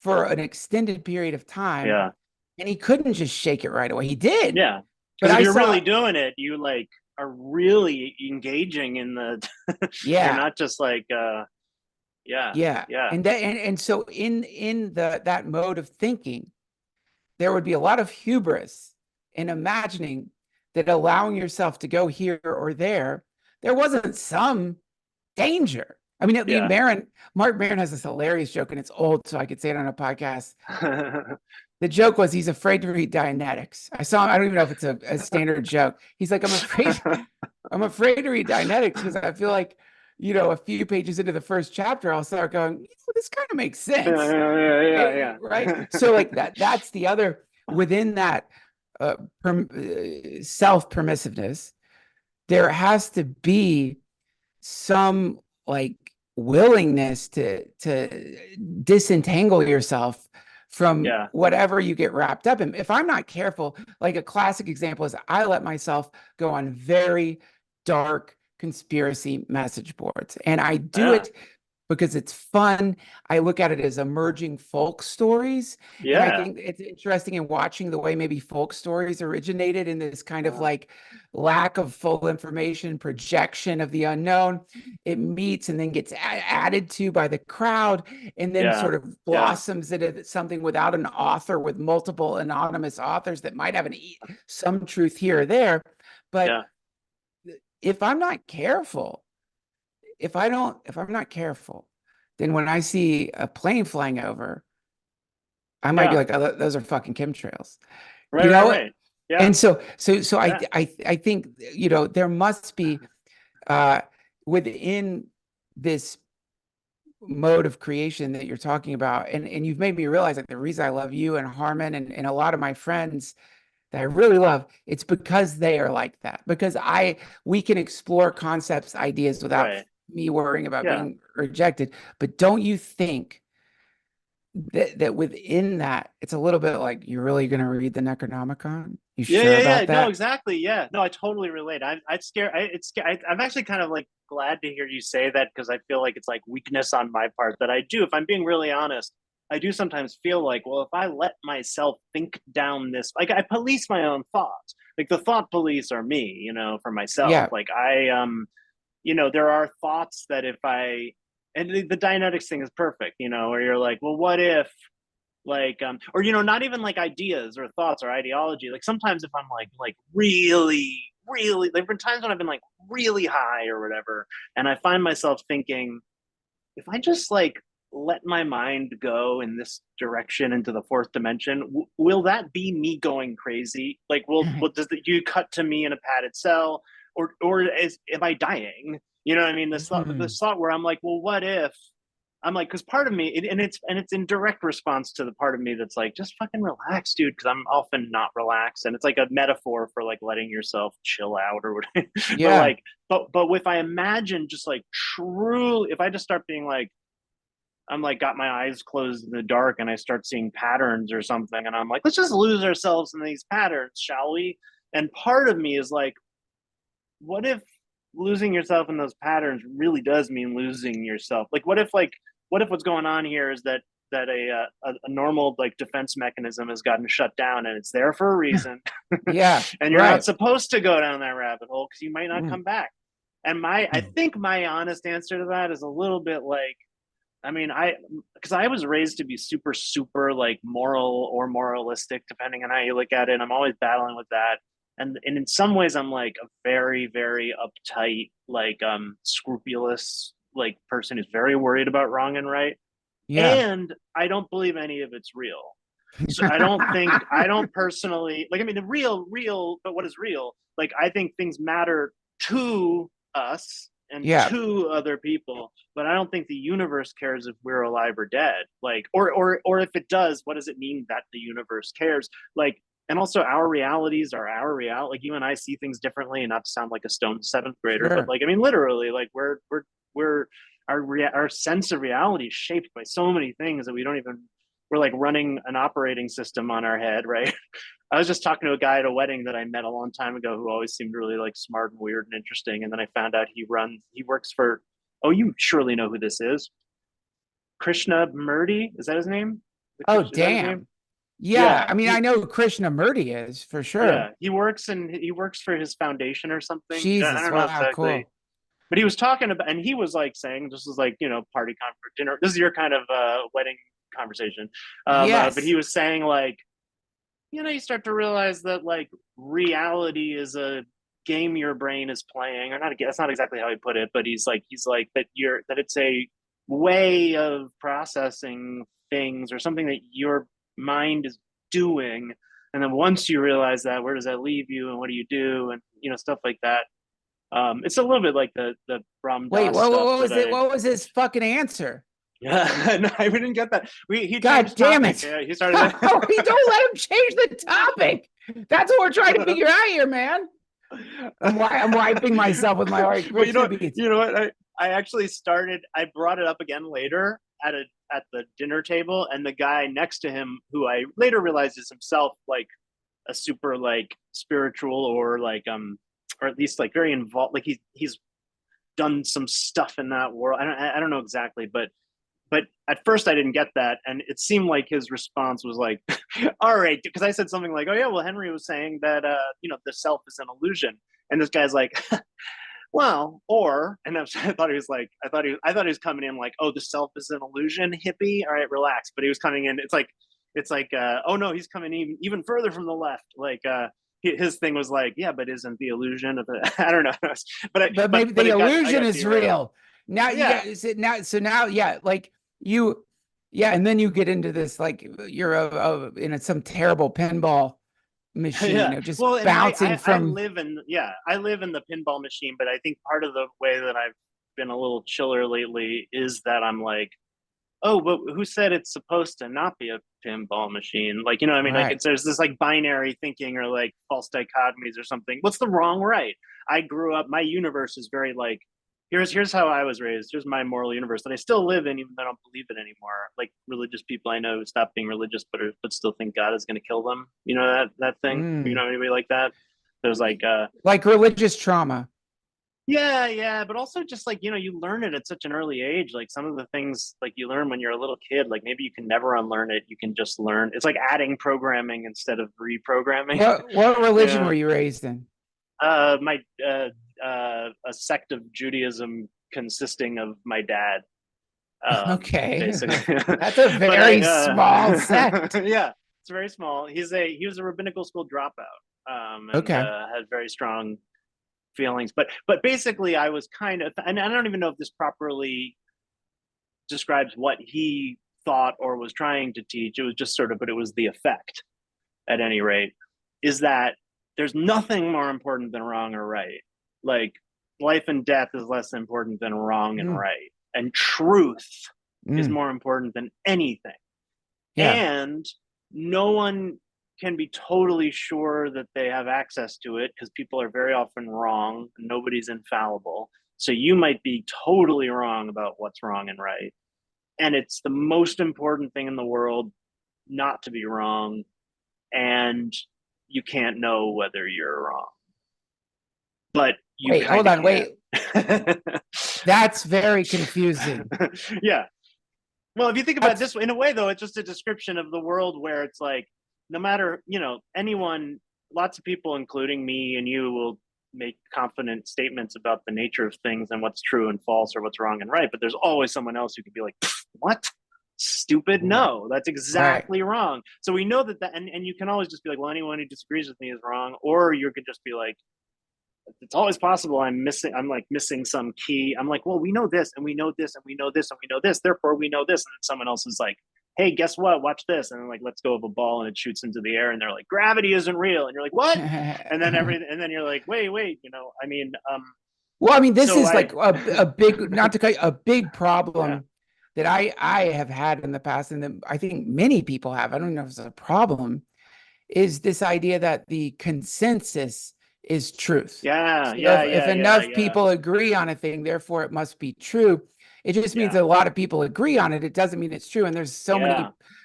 for an extended period of time, Yeah, and he couldn't just shake it right away. He did, yeah. but Because if I you're saw, really doing it, you like are really engaging in the. You're yeah, not just like, yeah, yeah, yeah, and so in that mode of thinking, there would be a lot of hubris in imagining that allowing yourself to go here or there wasn't some danger. I mean, yeah. Mark Maron has this hilarious joke, and it's old, so I could say it on a podcast. The joke was he's afraid to read Dianetics. I saw him, I don't even know if it's a standard joke. He's like, I'm afraid to read Dianetics because I feel like, a few pages into the first chapter, I'll start going, this kind of makes sense. Yeah, Right. yeah. So like that's the other within that self permissiveness, there has to be some like willingness to disentangle yourself from Yeah, whatever you get wrapped up in. If I'm not careful, like a classic example is I let myself go on very dark conspiracy message boards, and I do yeah, it because it's fun. I look at it as emerging folk stories. And I yeah. think it's interesting in watching the way maybe folk stories originated in this kind of Yeah, like lack of full information, projection of the unknown. It meets and then gets added to by the crowd, and then yeah, sort of yeah, blossoms into something without an author, with multiple anonymous authors that might have some truth here or there. But yeah, if I'm not careful, if I'm not careful, then when I see a plane flying over, I might be yeah. like, oh, those are fucking chemtrails, Right, you right, know? right. Yeah, And so yeah, I think, there must be, uh, within this mode of creation that you're talking about, and you've made me realize that the reason I love you and Harmon and a lot of my friends that I really love, it's because they are like that. Because we can explore concepts, ideas without right. me worrying about Yeah. being rejected. But don't you think that within that, it's a little bit like, you're really going to read the Necronomicon? You Yeah, sure yeah, yeah. about No, that? exactly. Yeah. No, I totally relate. I'm scared. It's scary. I'm actually kind of like glad to hear you say that, because I feel like it's like weakness on my part that I do. If I'm being really honest, I do sometimes feel like, well, if I let myself think down this, like I police my own thoughts. Like the thought police are me, for myself. Yeah. Like there are thoughts that if I, and the Dianetics thing is perfect, where you're like, well, what if, like, or not even like ideas or thoughts or ideology. Like sometimes if I'm like really, really, like, there have been times when I've been like really high or whatever, and I find myself thinking, if I just like let my mind go in this direction into the fourth dimension, will that be me going crazy? Like, do you cut to me in a padded cell, or am I dying? You know what I mean? This thought where I'm like, well, what if I'm like, because part of me, and it's in direct response to the part of me that's like, just fucking relax, dude. Because I'm often not relaxed, and it's like a metaphor for like letting yourself chill out or whatever. But Yeah. like, but if I imagine just like true, if I just start being like, I'm like got my eyes closed in the dark, and I start seeing patterns or something, and I'm like, let's just lose ourselves in these patterns, shall we? And part of me is like, what if losing yourself in those patterns really does mean losing yourself? Like, what if what's going on here is that a normal like defense mechanism has gotten shut down and it's there for a reason, Yeah. and you're not Right. supposed to go down that rabbit hole because you might not Mm. come back. And I think my honest answer to that is a little bit like, I mean, because I was raised to be super, super like moral or moralistic, depending on how you look at it. I'm always battling with that. And in some ways I'm like a very, very uptight, like scrupulous like person who's very worried about wrong and right. Yeah. And I don't believe any of it's real. So I don't personally like, I mean, the real, but what is real? Like, I think things matter to us and Yeah. to other people, but I don't think the universe cares if we're alive or dead. Like, or if it does, what does it mean that the universe cares? Like, and also our realities are our reality. Like, you and I see things differently, and not to sound like a stone seventh grader, but Sure. like, I mean, literally, like we're our sense of reality is shaped by so many things that we don't even, we're like running an operating system on our head, right? I was just talking to a guy at a wedding that I met a long time ago who always seemed really like smart and weird and interesting, and then I found out he works for, oh, you surely know who this is, Krishna Murti, is that his name? Oh, Is that his name? damn. Yeah. Yeah, I mean, I know who Krishnamurti is for sure. yeah, he works for his foundation or something. I Jesus. don't know Wow. exactly, Cool. but he was talking about, and he was like saying, this is like, party conference dinner. This is your kind of wedding conversation. But he Yes. was saying like, you start to realize that like reality is a game your brain is playing, or not. That's not exactly how he put it, but he's like that it's a way of processing things or something that your mind is doing. And then once you realize that, where does that leave you, and what do you do, and stuff like that. It's a little bit like the Ram Wait, Dass stuff what that was it? What was his fucking answer? yeah, no, I didn't get that. He God changed damn topic. it. Yeah, he We started. don't let him change the topic. That's what we're trying to figure out here, man. I'm wiping myself with my heart. But Beats. you know what? I actually started. I brought it up again later at the dinner table, and the guy next to him, who I later realized is himself like a super like spiritual, or like or at least like very involved. Like he's done some stuff in that world. I don't know exactly, but at first I didn't get that, and it seemed like his response was like, all right, because I said something like, oh yeah, well, Henry was saying that the self is an illusion, and this guy's like, well, or, and I thought he was like, I thought he was coming in like, oh, the self is an illusion, hippie, all right, relax. But he was coming in, it's like oh no, he's coming even further from the left, like his thing was like, yeah, but isn't the illusion of the I don't know, But maybe the I illusion got is derailed. real. Now you Yeah, got so now yeah, like you yeah, and then you get into this like you're in some terrible pinball machine yeah. of just Well, and bouncing I from live in, yeah, I live in the pinball machine, but I think part of the way that I've been a little chiller lately is that I'm like, oh, but who said it's supposed to not be a pinball machine? Like, what I mean? Like, right. there's this like binary thinking, or like false dichotomies or something. What's the wrong right? I grew up, my universe is very like, here's how I was raised. Here's my moral universe that I still live in, even though I don't believe it anymore. Like religious people I know who stop being religious, but still think God is going to kill them. You know that thing. You Mm. know anybody like that? There's Like religious trauma. yeah, yeah, but also just like, you learn it at such an early age. Like some of the things like you learn when you're a little kid, like maybe you can never unlearn it. You can just learn. It's like adding programming instead of reprogramming. What religion Yeah. were you raised in? My a sect of Judaism consisting of my dad. Okay. Basically. That's a But very small sect. Yeah, it's very small. He was a rabbinical school dropout. And Okay. had very strong feelings, but basically I was kind of, and I don't even know if this properly describes what he thought or was trying to teach. It was just sort of, but it was the effect, at any rate, is that there's nothing more important than wrong or right. Like life and death is less important than wrong and Mm. right, and truth is more important than anything. Yeah. And no one can be totally sure that they have access to it because people are very often wrong. Nobody's infallible. So you might be totally wrong about what's wrong and right. And it's the most important thing in the world not to be wrong. And you can't know whether you're wrong. But you Wait, hold on, wait. can. That's very confusing. Yeah. Well, if you think about it this way, in a way, though, it's just a description of the world where it's like, no matter, anyone, lots of people, including me and you, will make confident statements about the nature of things and what's true and false or what's wrong and right. But there's always someone else who could be like, what? Stupid. No, that's exactly wrong. So we know that, and you can always just be like, well, anyone who disagrees with me is wrong. Or you could just be like, it's always possible I'm missing some key. I'm like, well, we know this and we know this and we know this and we know this, therefore we know this. And then someone else is like, hey, guess what? Watch this. And then like, let's go of a ball and it shoots into the air and they're like, gravity isn't real. And you're like, what? And then and then you're like, wait, well, I mean, this is like a big, not to cut you, a big problem that I have had in the past, and that I think many people have. I don't know if it's a problem, is this idea that the consensus is truth. If enough people agree on a thing, therefore it must be true. It just means that a lot of people agree on it. It doesn't mean it's true. And there's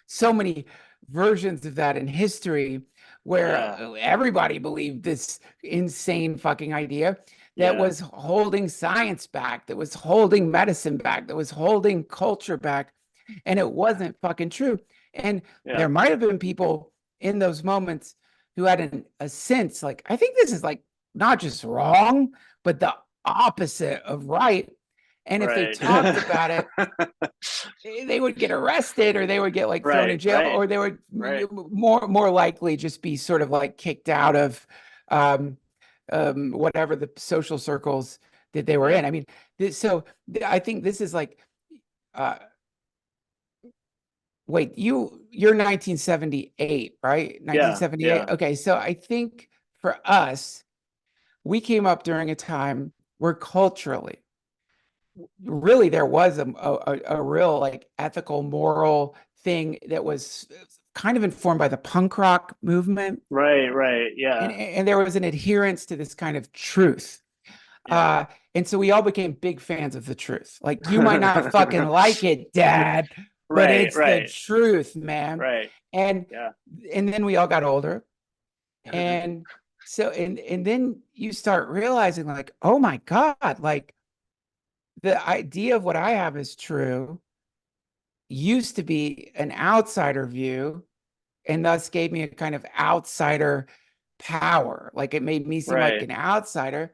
so many versions of that in history where everybody believed this insane fucking idea that was holding science back, that was holding medicine back, that was holding culture back, and it wasn't fucking true. And there might have been people in those moments who had a sense like, I think this is like not just wrong, but the opposite of right. And if they talked about it, they would get arrested, or they would get like thrown in jail, or they would more likely just be sort of like kicked out of whatever the social circles that they were in. I mean, so I think this is like, wait, you're 1978, right? 1978. Yeah. Okay, so I think for us, we came up during a time where culturally, really, there was a real like ethical, moral thing that was kind of informed by the punk rock movement. Right. Yeah. And there was an adherence to this kind of truth. And so we all became big fans of the truth. Like, you might not fucking like it, Dad, but it's the truth, man. And then we all got older. And so, and then you start realizing like, oh my God, like the idea of what I have is true used to be an outsider view, and thus gave me a kind of outsider power. Like, it made me seem like an outsider.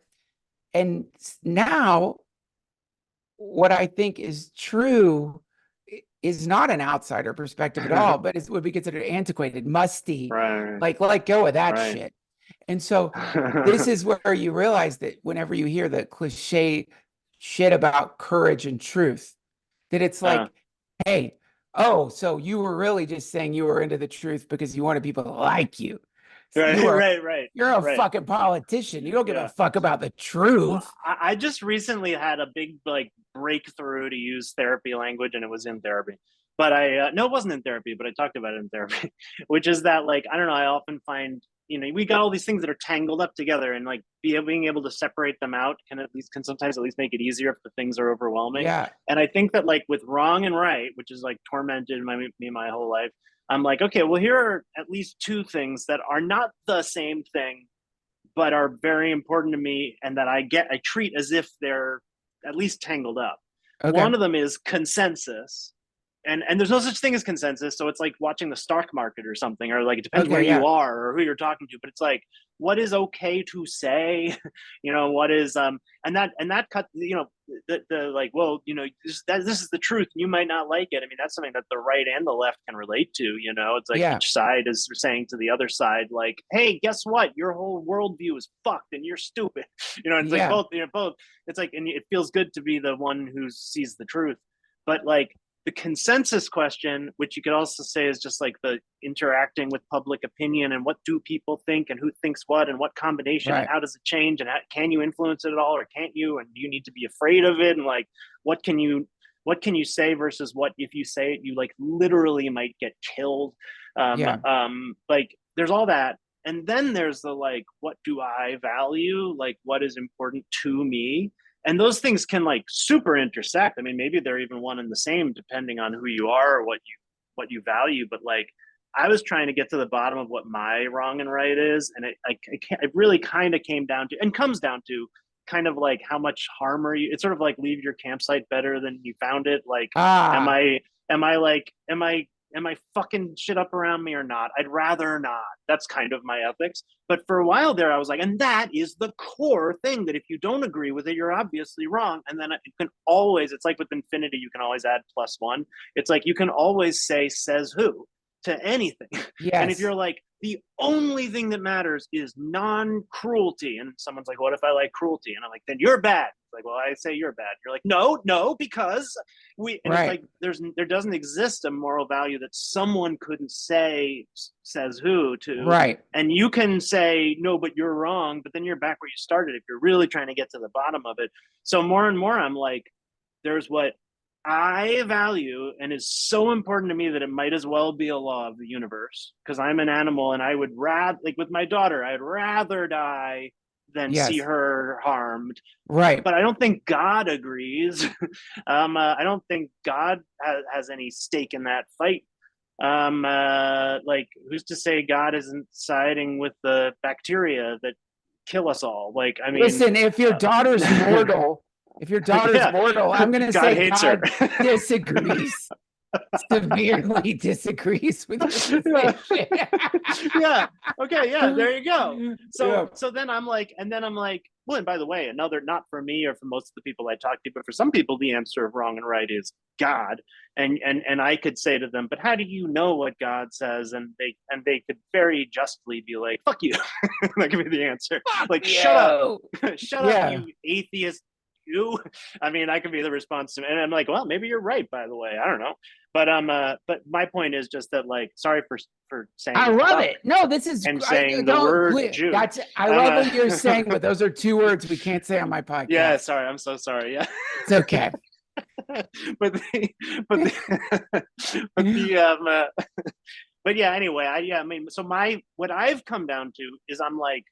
And now what I think is true is not an outsider perspective at all, but it would be considered antiquated, musty, like let go of that shit. And so this is where you realize that whenever you hear the cliche shit about courage and truth, that it's like, hey, oh, so you were really just saying you were into the truth because you wanted people to like you. You're a fucking politician. You don't give a fuck about the truth. Well, I just recently had a big like breakthrough, to use therapy language, and it was in therapy. But no, it wasn't in therapy, but I talked about it in therapy, which is that, like, I don't know, I often find, we got all these things that are tangled up together, and like being able to separate them out can sometimes at least make it easier if the things are overwhelming. Yeah. And I think that, like, with wrong and right, which is like tormented me my whole life, I'm like, okay, well, here are at least two things that are not the same thing, but are very important to me, and that I treat as if they're at least tangled up. Okay. One of them is consensus. And there's no such thing as consensus. So it's like watching the stock market or something, or like, it depends where you are or who you're talking to. But it's like, what is okay to say? What is and that cut, the like, well, this is the truth. You might not like it. I mean, that's something that the right and the left can relate to. It's like each side is saying to the other side, like, hey, guess what? Your whole worldview is fucked and you're stupid. It's like both. It's like, and it feels good to be the one who sees the truth. But like, the consensus question, which you could also say is just like the interacting with public opinion, and what do people think, and who thinks what, and what combination, and how does it change, and can you influence it at all, or can't you, and do you need to be afraid of it, and like, what can you what can you say versus what, if you say it, you like literally might get killed. Like there's all that. And then there's the like, what do I value? Like what is important to me? And those things can like super intersect. I mean, maybe they're even one and the same depending on who you are or what you value. But like, I was trying to get to the bottom of what my wrong and right is, and it really kind of came down to, and comes down to, kind of like how much harm are you? It's sort of like leave your campsite better than you found it. Like, am I fucking shit up around me or not? I'd rather not. That's kind of my ethics. But for a while there, I was like, and that is the core thing, that if you don't agree with it, you're obviously wrong. And then you can always, it's like with infinity, you can always add +1. It's like you can always say says who to anything. Yes. And if you're like, the only thing that matters is non-cruelty, and someone's like, what if I like cruelty? And I'm like, then you're bad. It's like, well, I say you're bad. You're like, no, because we, and right. it's like, there doesn't exist a moral value that someone couldn't say says who to. Right. And you can say, no, but you're wrong, but then you're back where you started if you're really trying to get to the bottom of it. So more and more, I'm like, there's what I value and is so important to me that it might as well be a law of the universe, because I'm an animal and I would rather, like with my daughter, I'd rather die than see her harmed. Right. But I don't think God agrees. I don't think God has any stake in that fight. Like who's to say God isn't siding with the bacteria that kill us all? Like, I mean, listen, if your daughter's mortal, mortal, I'm going to say God disagrees, severely disagrees with your decision. Yeah. Okay. Yeah. There you go. So then I'm like, well, and by the way, another, not for me or for most of the people I talk to, but for some people, the answer of wrong and right is God. And I could say to them, but how do you know what God says? And they could very justly be like, fuck you. That could be the answer. Like, shut up, you atheist. I mean, I could be the response to, and I'm like, well, maybe you're right, by the way, I don't know, but my point is just that, like, sorry for saying I love it. No, this is, and saying the word Jew. I love what you're saying, but those are 2 words we can't say on my podcast. Yeah, sorry, I'm so sorry. Yeah, it's okay. but yeah, anyway, I mean, so what I've come down to is, I'm like,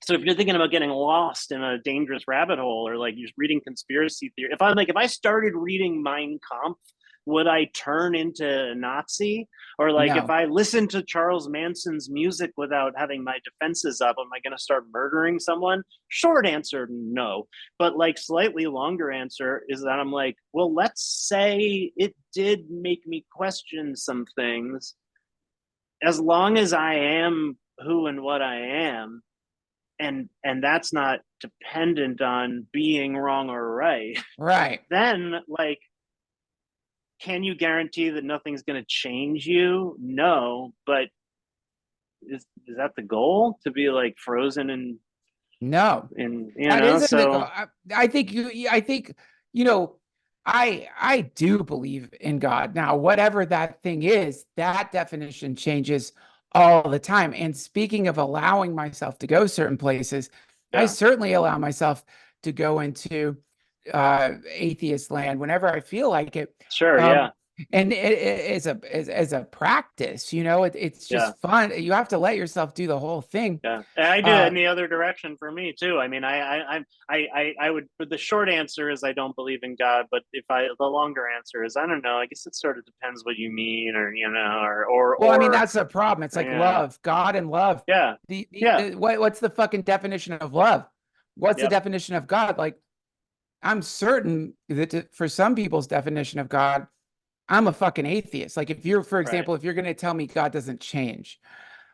so if you're thinking about getting lost in a dangerous rabbit hole, or like you're reading conspiracy theory, if I started reading Mein Kampf, would I turn into a Nazi? Or like, if I listen to Charles Manson's music without having my defenses up, am I going to start murdering someone? Short answer, no. But like slightly longer answer is that I'm like, well, let's say it did make me question some things. As long as I am who and what I am, and that's not dependent on being wrong or right. Right. Then, like, can you guarantee that nothing's going to change you? No, but is that the goal, to be like frozen in? No, in, that isn't the goal. I think I do believe in God. Now, whatever that thing is, that definition changes all the time. And speaking of allowing myself to go certain places, I certainly allow myself to go into atheist land whenever I feel like it. Sure. Yeah. And it as a practice, it's just fun. You have to let yourself do the whole thing. Yeah, and I do it in the other direction for me too. I mean, I would. But the short answer is I don't believe in God. But the longer answer is I don't know. I guess it sort of depends what you mean, or. Well, I mean, that's the problem. It's like love, God, and love. Yeah. What's the fucking definition of love? What's the definition of God? Like, I'm certain that for some people's definition of God, I'm a fucking atheist. Like, if you're, for example, if you're going to tell me God doesn't change,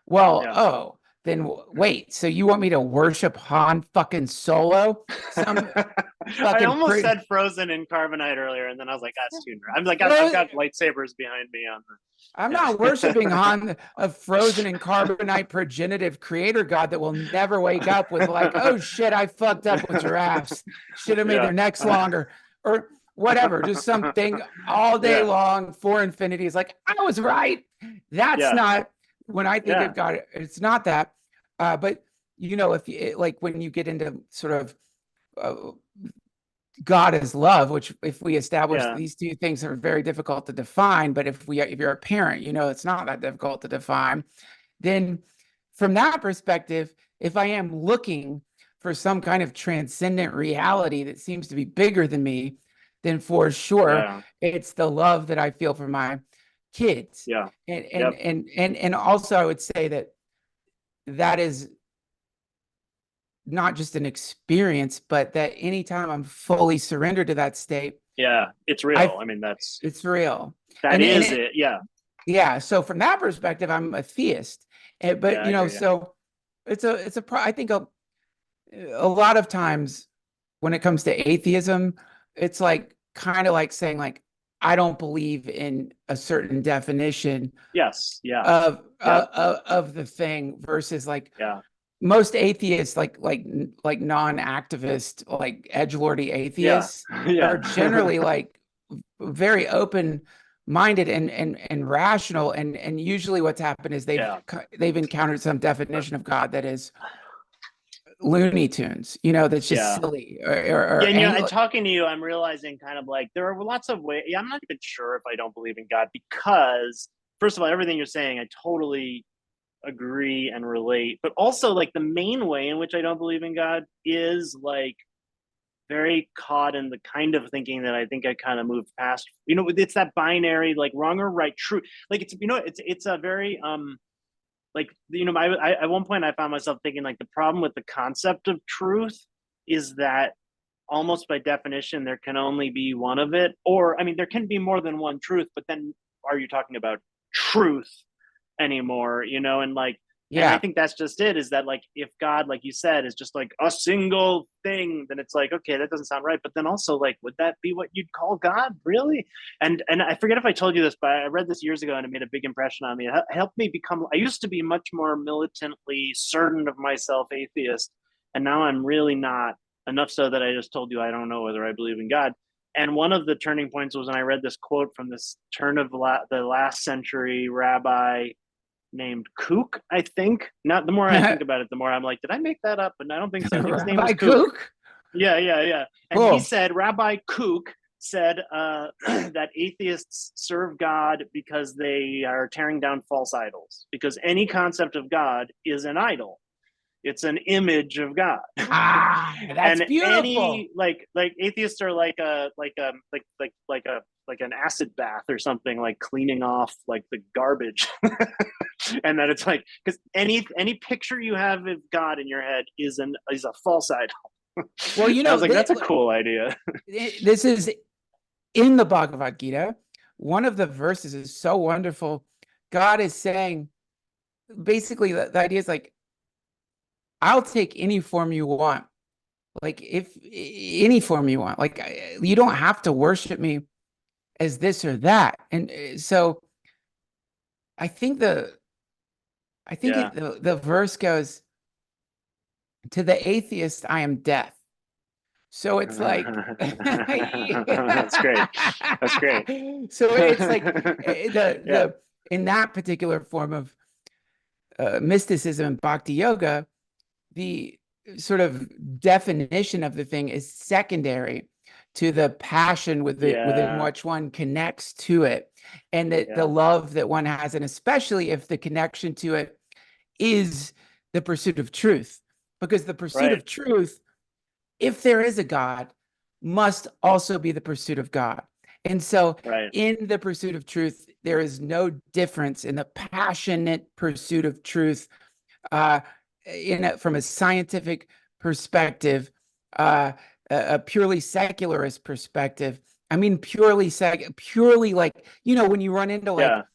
well, then wait, so you want me to worship Han fucking Solo? I almost said Frozen in Carbonite earlier, and then I was like, that's too nerd. I'm like, I've got lightsabers behind me on the. I'm not worshiping Han, a Frozen and Carbonite progenitive creator God that will never wake up with like, oh shit, I fucked up with giraffes. Should have made their necks longer, or whatever. Just something all day long for infinity. Is like, I was right. That's not when I think of God. It's not that. But if you like, when you get into sort of God is love, which if we establish Yeah. these two things are very difficult to define, but if you're a parent, it's not that difficult to define, then from that perspective, if I am looking for some kind of transcendent reality that seems to be bigger than me, then for sure Yeah. it's the love that I feel for my kids. Yeah. And Yep. and also I would say that is not just an experience, but that anytime I'm fully surrendered to that state, Yeah. It's real. I mean, it's real. that is it. Yeah. Yeah. So from that perspective, I'm a theist. But Yeah. I hear you. so I think a lot of times when it comes to atheism, it's like kind of like saying like, I don't believe in a certain definition Yes. Yeah. of the thing versus like Yeah. most atheists, like non-activist, like edgelordy Yeah. atheists Yeah. are generally like very open-minded and rational. And usually what's happened is Yeah. they've encountered some definition of God that is Looney Tunes, that's just Yeah. silly Yeah, and talking to you, I'm realizing kind of like there are lots of ways. Yeah, I'm not even sure if I don't believe in God because, first of all, everything you're saying, I totally agree and relate. But also, like the main way in which I don't believe in God is like very caught in the kind of thinking that I think I kind of moved past. It's that binary, like wrong or right, true. Like it's a very like I at one point I found myself thinking like the problem with the concept of truth is that almost by definition there can only be one of it, or I mean there can be more than one truth, but then are you talking about truth anymore? And like and I think that's just it, is that like if God, like you said, is just like a single thing, then it's like, okay, that doesn't sound right. But then also like, would that be what you'd call God, really? And I forget if I told you this, but I read this years ago and it made a big impression on me. It helped me become, I used to be much more militantly certain of myself atheist, and now I'm really not, enough so that I just told you I don't know whether I believe in God. And one of the turning points was when I read this quote from this turn of the last century rabbi named Kook, I think. Not, the more I think about it, the more I'm like, did I make that up? But I don't think so. I think his name was Kook. Yeah. And Cool. he said, Rabbi Kook said that atheists serve God because they are tearing down false idols. Because any concept of God is an idol. It's an image of God. That's and beautiful. Any like atheists are like an acid bath or something, like cleaning off like the garbage. And that it's like, because any picture you have of God in your head is a false idol. Well, I was like, that's a cool idea. This is in the Bhagavad Gita. One of the verses is so wonderful. God is saying, basically, the idea is like, I'll take any form you want. Like if any form you want, like you don't have to worship me as this or that. And so I think the verse goes, to the atheist, I am death. So it's like, that's great. That's great. So it's like in that particular form of mysticism and bhakti yoga, the sort of definition of the thing is secondary to the passion within which one connects to it, and that the love that one has, and especially if the connection to it is the pursuit of truth, because the pursuit of truth, if there is a God, must also be the pursuit of God. And so in the pursuit of truth, there is no difference in the passionate pursuit of truth from a scientific perspective, a purely secularist perspective. I mean, purely like, when you run into like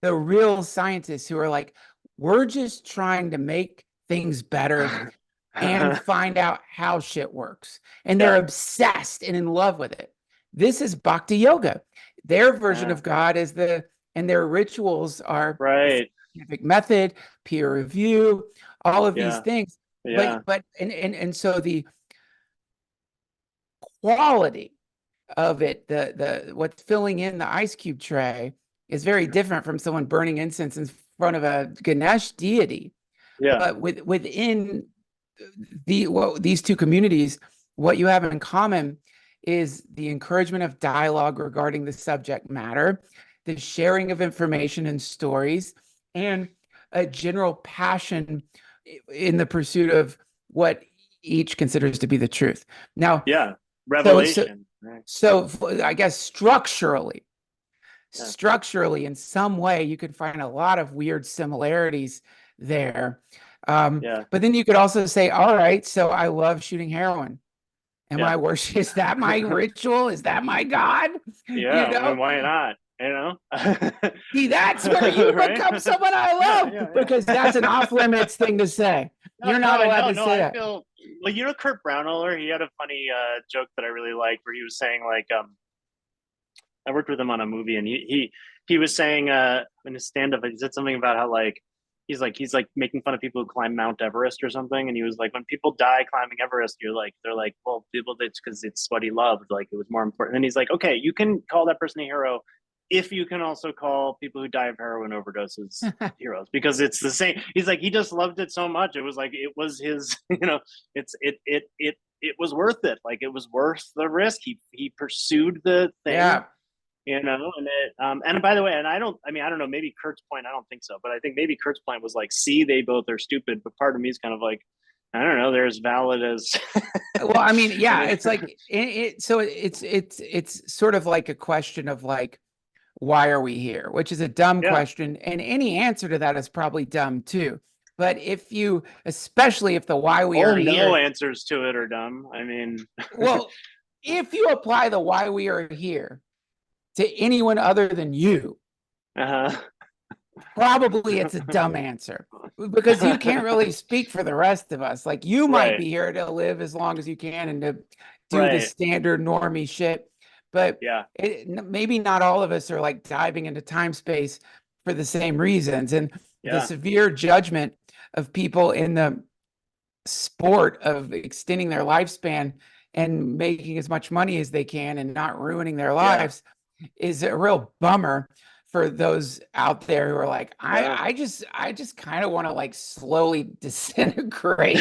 the real scientists who are like, we're just trying to make things better and find out how shit works. And they're obsessed and in love with it. This is bhakti yoga. Their version of God is and their rituals are scientific method, peer review, all of these things. But so the quality of it, the what's filling in the ice cube tray is very different from someone burning incense in front of a Ganesh deity. But within these two communities, what you have in common is the encouragement of dialogue regarding the subject matter, the sharing of information and stories, and a general passion in the pursuit of what each considers to be the truth. Now, yeah, revelation. So I guess structurally, in some way, you could find a lot of weird similarities there. But then you could also say, all right, so I love shooting heroin. Am I worship? Is that my ritual? Is that my God? Yeah, you know? Why not? You know, see, that's where you become someone I love, because that's an off-limits thing to say. You're not allowed to say that. Well, you know, Kurt Brownohler, he had a funny joke that I really liked, where he was saying, like, I worked with him on a movie, and he was saying in his stand-up, he said something about how, like, he's like making fun of people who climb Mount Everest or something, and he was like, when people die climbing Everest, they're like, well, people, it's because it's what he loved, like, it was more important. And he's like, okay, you can call that person a hero if you can also call people who die of heroin overdoses heroes, because it's the same. He's like, he just loved it so much, it was like, it was his, you know, it was worth it, like, it was worth the risk. He pursued the thing. Yeah. You know, and by the way, and I don't know, maybe Kurt's point, I don't think so, but I think maybe Kurt's point was like, see, they both are stupid, but part of me is kind of like, I don't know, they're as valid as. Well, I mean, yeah, it's like so it's sort of like a question of like, why are we here? Which is a dumb question, and any answer to that is probably dumb too. But if you, especially if the why we are here, no answers to it are dumb. I mean, well, if you apply the why we are here to anyone other than you, probably it's a dumb answer, because you can't really speak for the rest of us. Like, you might be here to live as long as you can and to do the standard normie shit, but maybe not all of us are like diving into time space for the same reasons. And the severe judgment of people in the sport of extending their lifespan and making as much money as they can and not ruining their lives is a real bummer for those out there who are like, I just kind of want to like slowly disintegrate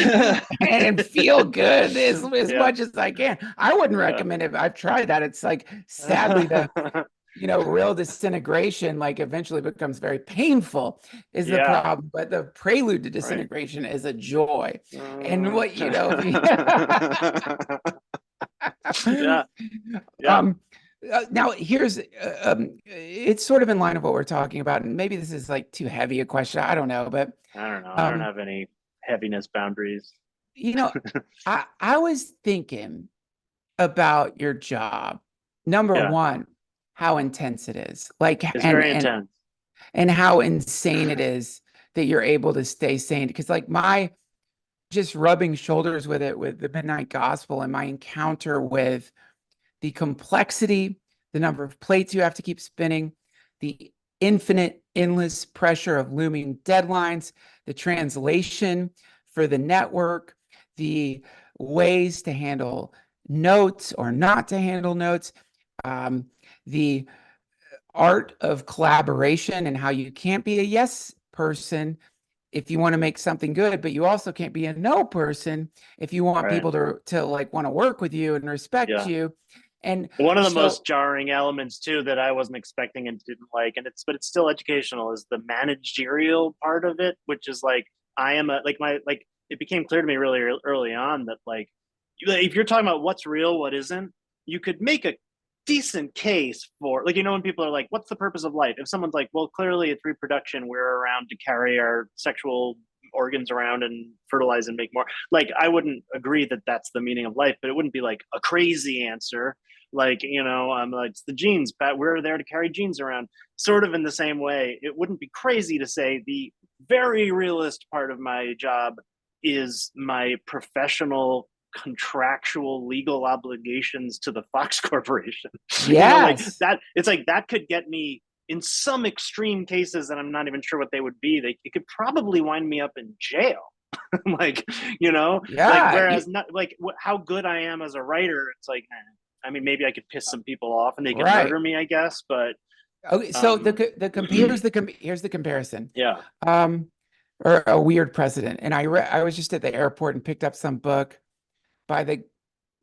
and feel good as much as I can. I wouldn't recommend it. I've tried that. It's like, sadly, the real disintegration like eventually becomes very painful is the problem, but the prelude to disintegration is a joy. And what now here's it's sort of in line of what we're talking about, and maybe this is like too heavy a question, I don't know, but I don't know, I don't have any heaviness boundaries. I was thinking about your job. Number one, how intense it is, like, it's very intense, and how insane it is that you're able to stay sane, because like my just rubbing shoulders with it, with the Midnight Gospel, and my encounter with the complexity, the number of plates you have to keep spinning, the infinite, endless pressure of looming deadlines, the translation for the network, the ways to handle notes or not to handle notes, the art of collaboration and how you can't be a yes person if you want to make something good, but you also can't be a no person if you want people to like want to work with you and respect you. And one of the most jarring elements too that I wasn't expecting and didn't like, but it's still educational, is the managerial part of it, which is like, it became clear to me really early on that like, if you're talking about what's real, what isn't, you could make a decent case for, like, when people are like, what's the purpose of life? If someone's like, well, clearly it's reproduction, we're around to carry our sexual organs around and fertilize and make more, like, I wouldn't agree that that's the meaning of life, but it wouldn't be like a crazy answer, like, like, it's the genes, but we're there to carry genes around. Sort of in the same way, it wouldn't be crazy to say the very realist part of my job is my professional contractual legal obligations to the Fox Corporation. Like that, it's like that could get me in some extreme cases, and I'm not even sure what they would be. It could probably wind me up in jail. Like, like, whereas not like how good I am as a writer, it's like, I mean, maybe I could piss some people off and they could murder me, I guess, but okay. So here's the comparison. Yeah. Or a weird precedent. And I was just at the airport and picked up some book by the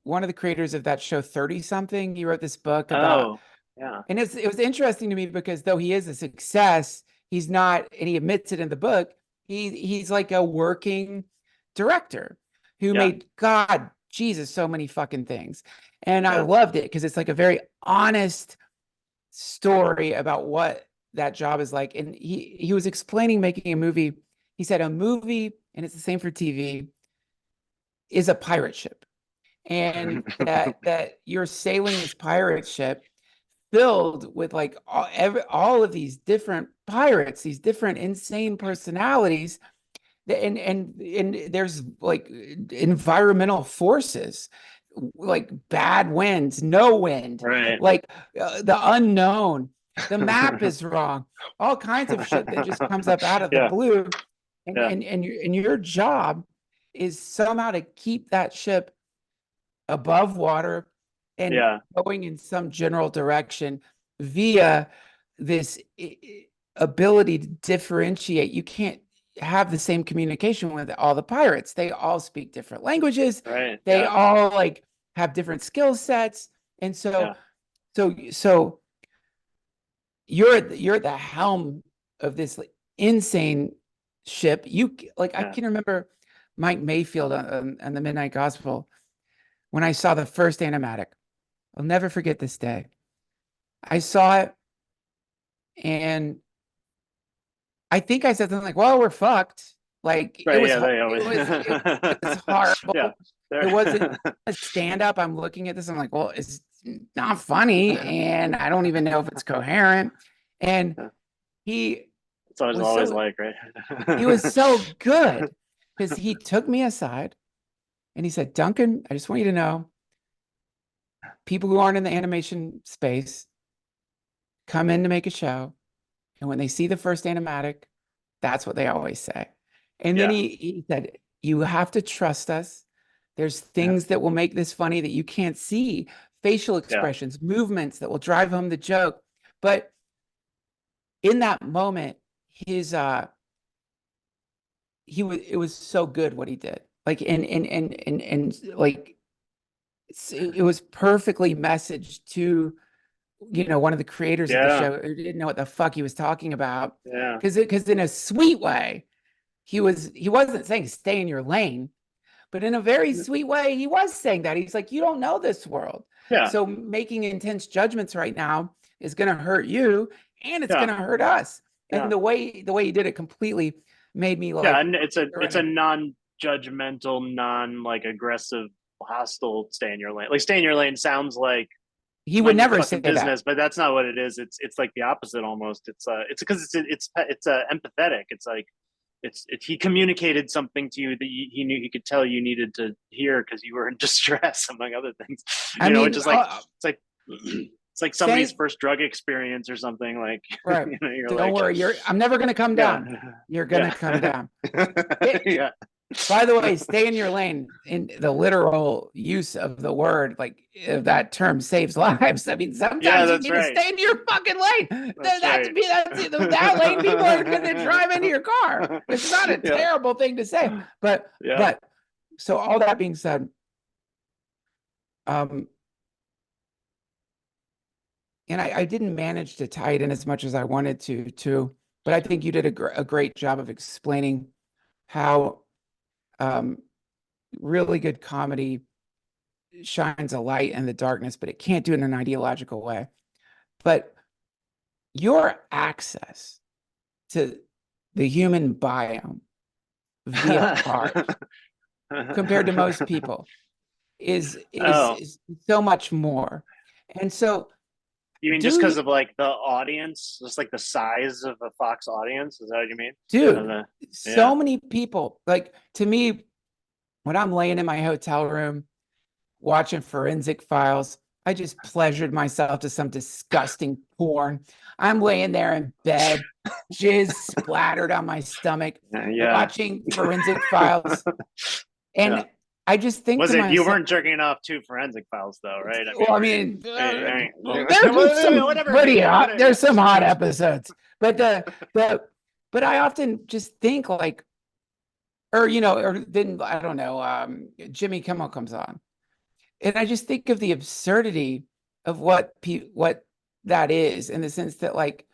one of the creators of that show 30 something. He wrote this book about, and it was interesting to me because though he is a success, he's not, and he admits it in the book, he's like a working director who made, God, Jesus, so many fucking things. And I loved it because it's like a very honest story about what that job is like. And he was explaining making a movie. He said a movie, and it's the same for TV, is a pirate ship. And that you're sailing this pirate ship filled with like all of these different pirates, these different insane personalities, and there's like environmental forces, like bad winds, no wind, like the unknown, the map is wrong, all kinds of shit that just comes up out of the blue, and your job is somehow to keep that ship above water and going in some general direction via this ability to differentiate. You can't have the same communication with all the pirates. They all speak different languages. They all like have different skill sets. And so you're at the helm of this like, insane ship. You like, I can remember Mike Mayfield on the Midnight Gospel when I saw the first animatic. I'll never forget this day. I saw it and I think I said something like, well, we're fucked. Like it was horrible. It wasn't a stand-up. I'm looking at this. I'm like, well, it's not funny. And I don't even know if it's coherent. And it's always like, right? He was so good because he took me aside and he said, Duncan, I just want you to know, people who aren't in the animation space come in to make a show. And when they see the first animatic, that's what they always say. And then he said, you have to trust us. There's things that will make this funny that you can't see, facial expressions, movements that will drive home the joke. But in that moment, it was so good what he did. Like, and like, it was perfectly messaged to, one of the creators of the show who didn't know what the fuck he was talking about. Because in a sweet way, he wasn't saying stay in your lane, but in a very sweet way, he was saying that. He's like, you don't know this world. So making intense judgments right now is going to hurt you and it's going to hurt us. And the way he did it completely made me like, and it's a non-judgmental, like aggressive, hostile stay in your lane. Like stay in your lane sounds like he would never say business, that. but that's not what it is. It's like the opposite almost. It's because it's empathetic. It's like he communicated something to you that he knew, he could tell you needed to hear because you were in distress, among other things. It's like somebody's first drug experience or something. Like, right. Don't worry, I'm never going to come down. You're going to come down. By the way, stay in your lane in the literal use of the word, like that term saves lives. I mean, sometimes you need to stay in your fucking lane. That lane, people are going to drive into your car. It's not a terrible thing to say, but so all that being said, and I didn't manage to tie it in as much as I wanted to, but I think you did a great job of explaining how really good comedy shines a light in the darkness, but it can't do it in an ideological way. But your access to the human biome via art compared to most people is so much more. And so you mean just because of like the audience, just like the size of a Fox audience? Is that what you mean? Dude, so many people, like to me, when I'm laying in my hotel room watching Forensic Files, I just pleasured myself to some disgusting porn. I'm laying there in bed, jizz splattered on my stomach, watching Forensic Files. And I just think to myself, you weren't jerking off to Forensic Files though, right? There's some hot episodes, but I often just think like, or then I don't know, Jimmy Kimmel comes on And I just think of the absurdity of what that is, in the sense that like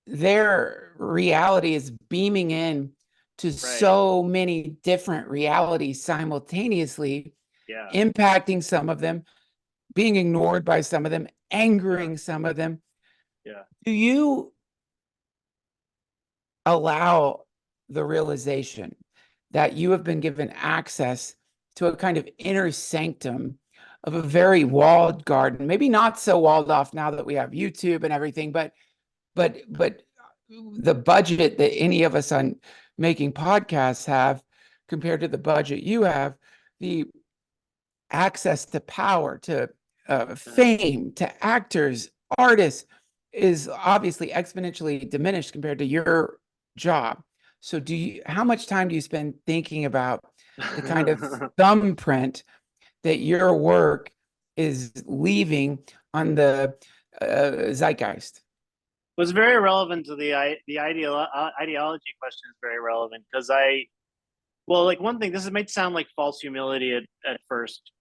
their reality is beaming in to Right. so many different realities simultaneously, Yeah. impacting some of them, being ignored by some of them, Yeah. angering some of them. Yeah. Do you allow the realization that you have been given access to a kind of inner sanctum of a very walled garden, maybe not so walled off now that we have YouTube and everything, but the budget that any of us on making podcasts have compared to the budget you have, the access to power, to fame, to actors, artists, is obviously exponentially diminished compared to your job. So how much time do you spend thinking about the kind of thumbprint that your work is leaving on the zeitgeist? Was very relevant to the ideology question is very relevant because well, like one thing, might sound like false humility at first,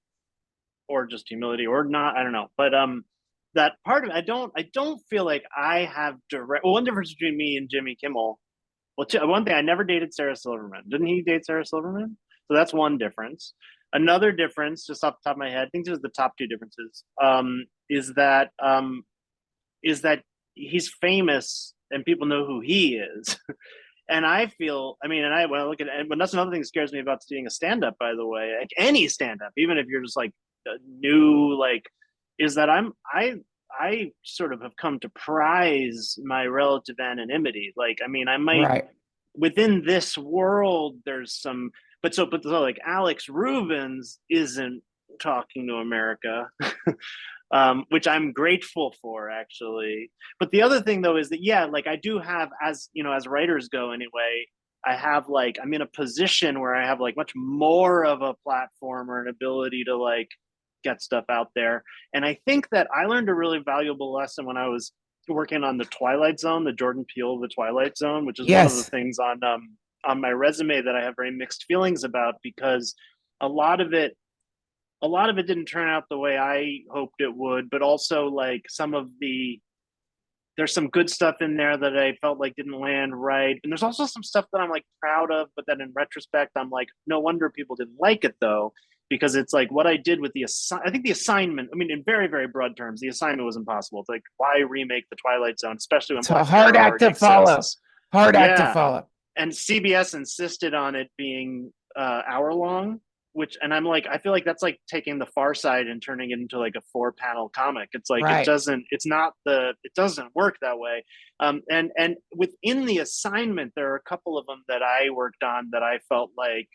or just humility, or not, I don't know, but that part of it, I don't feel like I have direct. Well, one difference between me and Jimmy Kimmel. Well, one thing, I never dated Sarah Silverman. Didn't he date Sarah Silverman? So that's one difference. Another difference, just off the top of my head, I think these are the top two differences. Is that he's famous and people know who he is. And I feel, I mean, and I when I look at it, but that's another thing that scares me about seeing a stand up, by the way, like any stand up, even if you're just like new, like, is that I sort of have come to prize my relative anonymity. Like, I mean, I might, Right. within this world, there's some, but so like Alex Rubens isn't talking to America. Which I'm grateful for, actually. But the other thing though is that, yeah, like I do have, as you know, as writers go anyway, I have like, I'm in a position where I have like much more of a platform or an ability to like get stuff out there. And I think that I learned a really valuable lesson when I was working on the Twilight Zone, the Jordan Peele, the Twilight Zone, which is one of the Yes. things on my resume that I have very mixed feelings about, because a lot of it didn't turn out the way I hoped it would, but also like there's some good stuff in there that I felt like didn't land right. And there's also some stuff that I'm like proud of, but then in retrospect, I'm like, no wonder people didn't like it though, because it's like what I did with I think the assignment, I mean, in very, very broad terms, the assignment was impossible. It's like, why remake the Twilight Zone, especially when It's a Black hard Mirror act already to follow. exists? Hard act to Yeah. follow. And CBS insisted on it being hour long, and I'm like, I feel like that's like taking the Far Side and turning it into like a 4-panel comic. It's like, Right. it doesn't work that way. And within the assignment, there are a couple of them that I worked on that I felt like,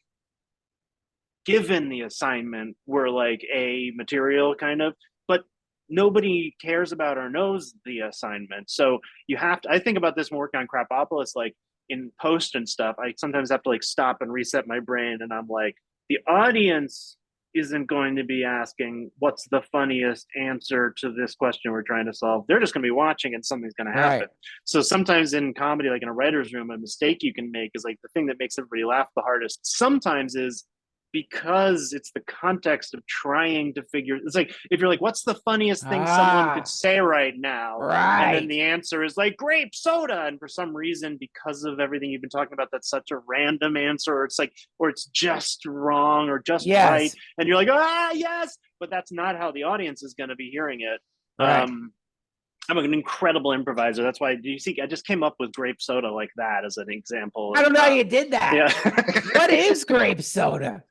given the assignment, were like a material kind of, but nobody cares about or knows the assignment. So you have to, I think about this more working on Krapopolis, like in post and stuff, I sometimes have to like stop and reset my brain. And I'm like, the audience isn't going to be asking what's the funniest answer to this question we're trying to solve. They're just going to be watching and something's going to happen. Right. So sometimes in comedy, like in a writer's room, a mistake you can make is like the thing that makes everybody laugh the hardest sometimes is because it's the context of trying to figure. It's like if you're like, what's the funniest thing someone could say right now, and then Right. the answer is like grape soda, and for some reason, because of everything you've been talking about, that's such a random answer, or it's like, or it's just wrong or just right, Yes. and you're like, yes, but that's not how the audience is going to be hearing it. Right. I'm an incredible improviser. That's why, do you see, I just came up with grape soda like that as an example. I don't know how you did that. Yeah. What is grape soda?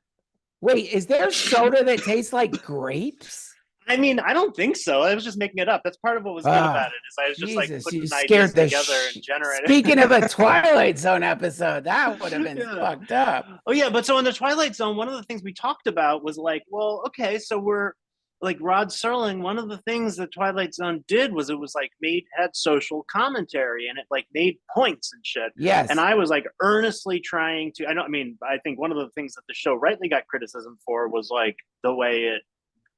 Wait, is there soda that tastes like grapes? I mean, I don't think so. I was just making it up. That's part of what was good about it, is I was just like Jesus, putting you ideas scared the together and generating. Speaking of a Twilight Zone episode, that would have been Yeah. fucked up. Oh yeah, but so in the Twilight Zone, one of the things we talked about was like, well, okay, so we're like Rod Serling. One of the things that Twilight Zone did was it was like had social commentary, and it like made points and shit. Yes. And I was like earnestly trying to. I think one of the things that the show rightly got criticism for was like the way it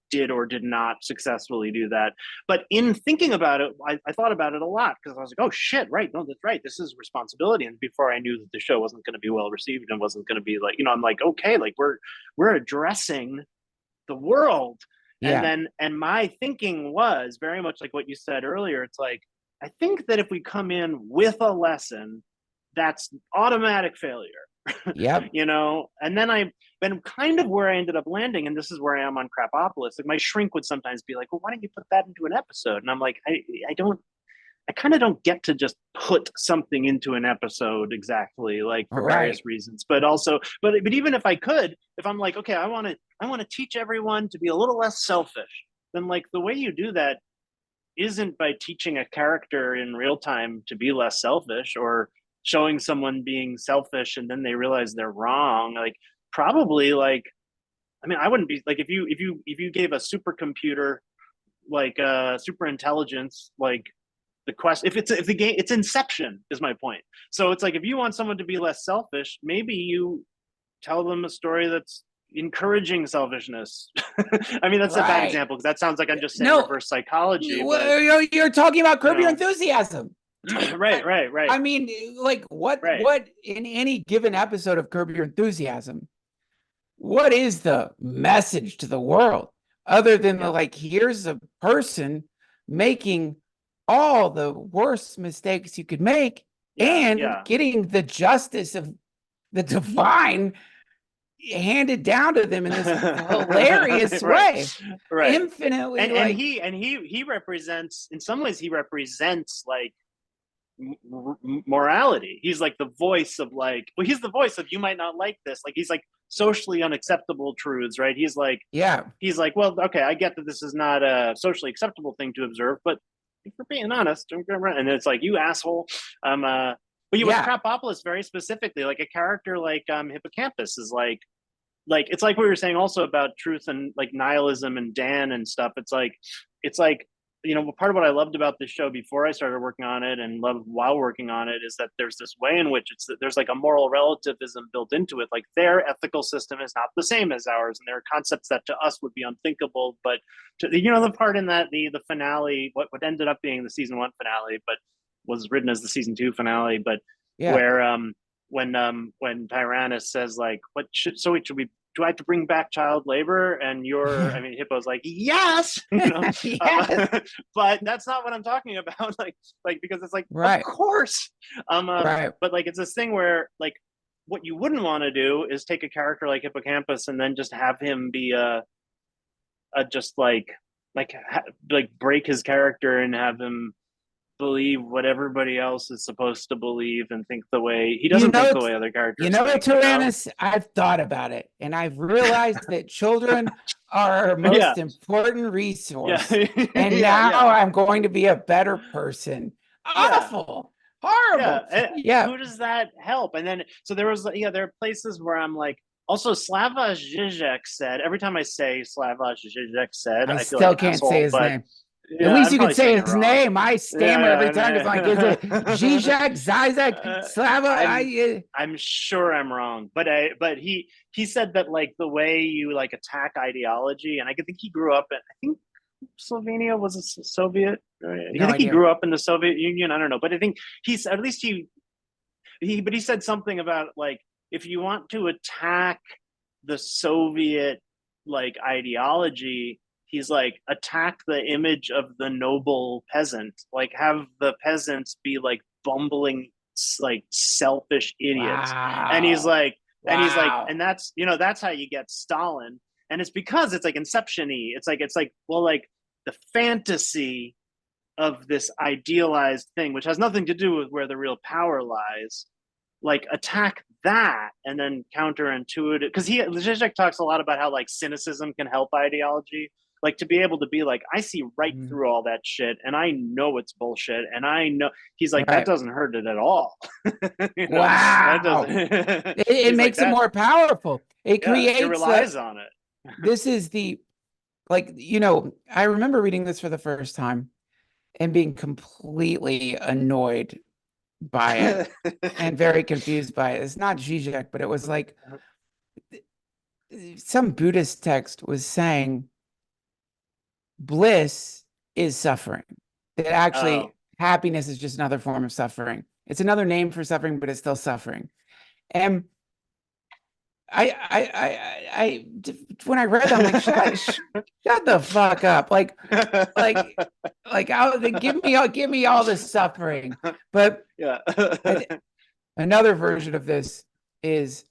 did or did not successfully do that. But in thinking about it, I thought about it a lot, because I was like, oh shit, right, no, that's right, this is responsibility. And before I knew that the show wasn't going to be well received and wasn't going to be like, I'm like, okay, like we're addressing the world. Yeah. And my thinking was very much like what you said earlier. It's like, I think that if we come in with a lesson, that's automatic failure. Yep. You know, and then I've been kind of where I ended up landing, and this is where I am on Krapopolis. Like my shrink would sometimes be like, well, why don't you put that into an episode? And I'm like, I kind of don't get to just put something into an episode exactly, like for Right. various reasons. But also, but even if I could, if I'm like, okay, I want to teach everyone to be a little less selfish, then like the way you do that isn't by teaching a character in real time to be less selfish or showing someone being selfish and then they realize they're wrong. Like probably like, I mean, I wouldn't be like, if you gave a supercomputer like super intelligence, like the quest, if the game, it's Inception is my point. So it's like, if you want someone to be less selfish, maybe you tell them a story that's encouraging selfishness. I mean, that's a bad example because that sounds like I'm just saying reverse psychology. But You're talking about Curb Your Enthusiasm. Right. I mean, like what in any given episode of Curb Your Enthusiasm, what is the message to the world other than the, like, here's a person making all the worst mistakes you could make and getting the justice of the divine handed down to them in this hilarious way, infinitely. And he represents, in some ways, he represents like morality. He's like the voice of like, well, he's the voice of, you might not like this. Like he's like socially unacceptable truths, right? He's like, well, okay, I get that this is not a socially acceptable thing to observe, but if we're being honest, and it's like, you asshole. But you with Krapopolis very specifically, like a character like Hippocampus is like it's like we were saying also about truth and like nihilism and Dan and stuff. It's like, you know, part of what I loved about this show before I started working on it and loved while working on it is that there's this way in which there's like a moral relativism built into it. Like their ethical system is not the same as ours, and there are concepts that to us would be unthinkable. But you know, the part in that the finale, what ended up being the season 1 finale, but was written as the season 2 finale, but where when Tyrannus says like, should we, do I have to bring back child labor? And I mean, Hippo's like, yes, you know, but that's not what I'm talking about. Like, because it's like, of course. But like, it's this thing where like, what you wouldn't want to do is take a character like Hippocampus and then just have him be just like break his character and have him believe what everybody else is supposed to believe and think the way he doesn't think the way other characters you know think, Tyrannus, I've thought about it and I've realized that children are our most important resource, and now I'm going to be a better person. Awful, horrible. Who does that help? And then so there was there are places where I'm like, also Slavoj Žižek said, every time I say Slavoj Žižek said, I feel still like can't asshole, say his but name. At least you can say his name. I stammer every time. It's like, is it Zizek, Zizek, Slava? I'm sure I'm wrong, but he said that like the way you like attack ideology, and I think he grew up in, I think Slovenia was a Soviet. I think he grew up in the Soviet Union. I don't know, but I think he's at least he said something about like, if you want to attack the Soviet like ideology, he's like, attack the image of the noble peasant, like have the peasants be like bumbling, like selfish idiots. And he's like, and that's, you know, that's how you get Stalin. And it's because it's like Inception-y. It's like, well, like the fantasy of this idealized thing, which has nothing to do with where the real power lies, like attack that and then counterintuitive. Because Zizek talks a lot about how like cynicism can help ideology. Like to be able to be like, I see right through all that shit and I know it's bullshit. And I know, he's like, that doesn't hurt it at all. You know? Wow. That doesn't, it makes it more powerful. It creates, it relies on it. This is the, like, you know, I remember reading this for the first time and being completely annoyed by it and very confused by it. It's not Zizek, but it was like some Buddhist text was saying bliss is suffering. That actually happiness is just another form of suffering. It's another name for suffering, but it's still suffering. And when I read that, I'm like, shut the fuck up. Like, give me all the suffering. But Yeah. another version of this is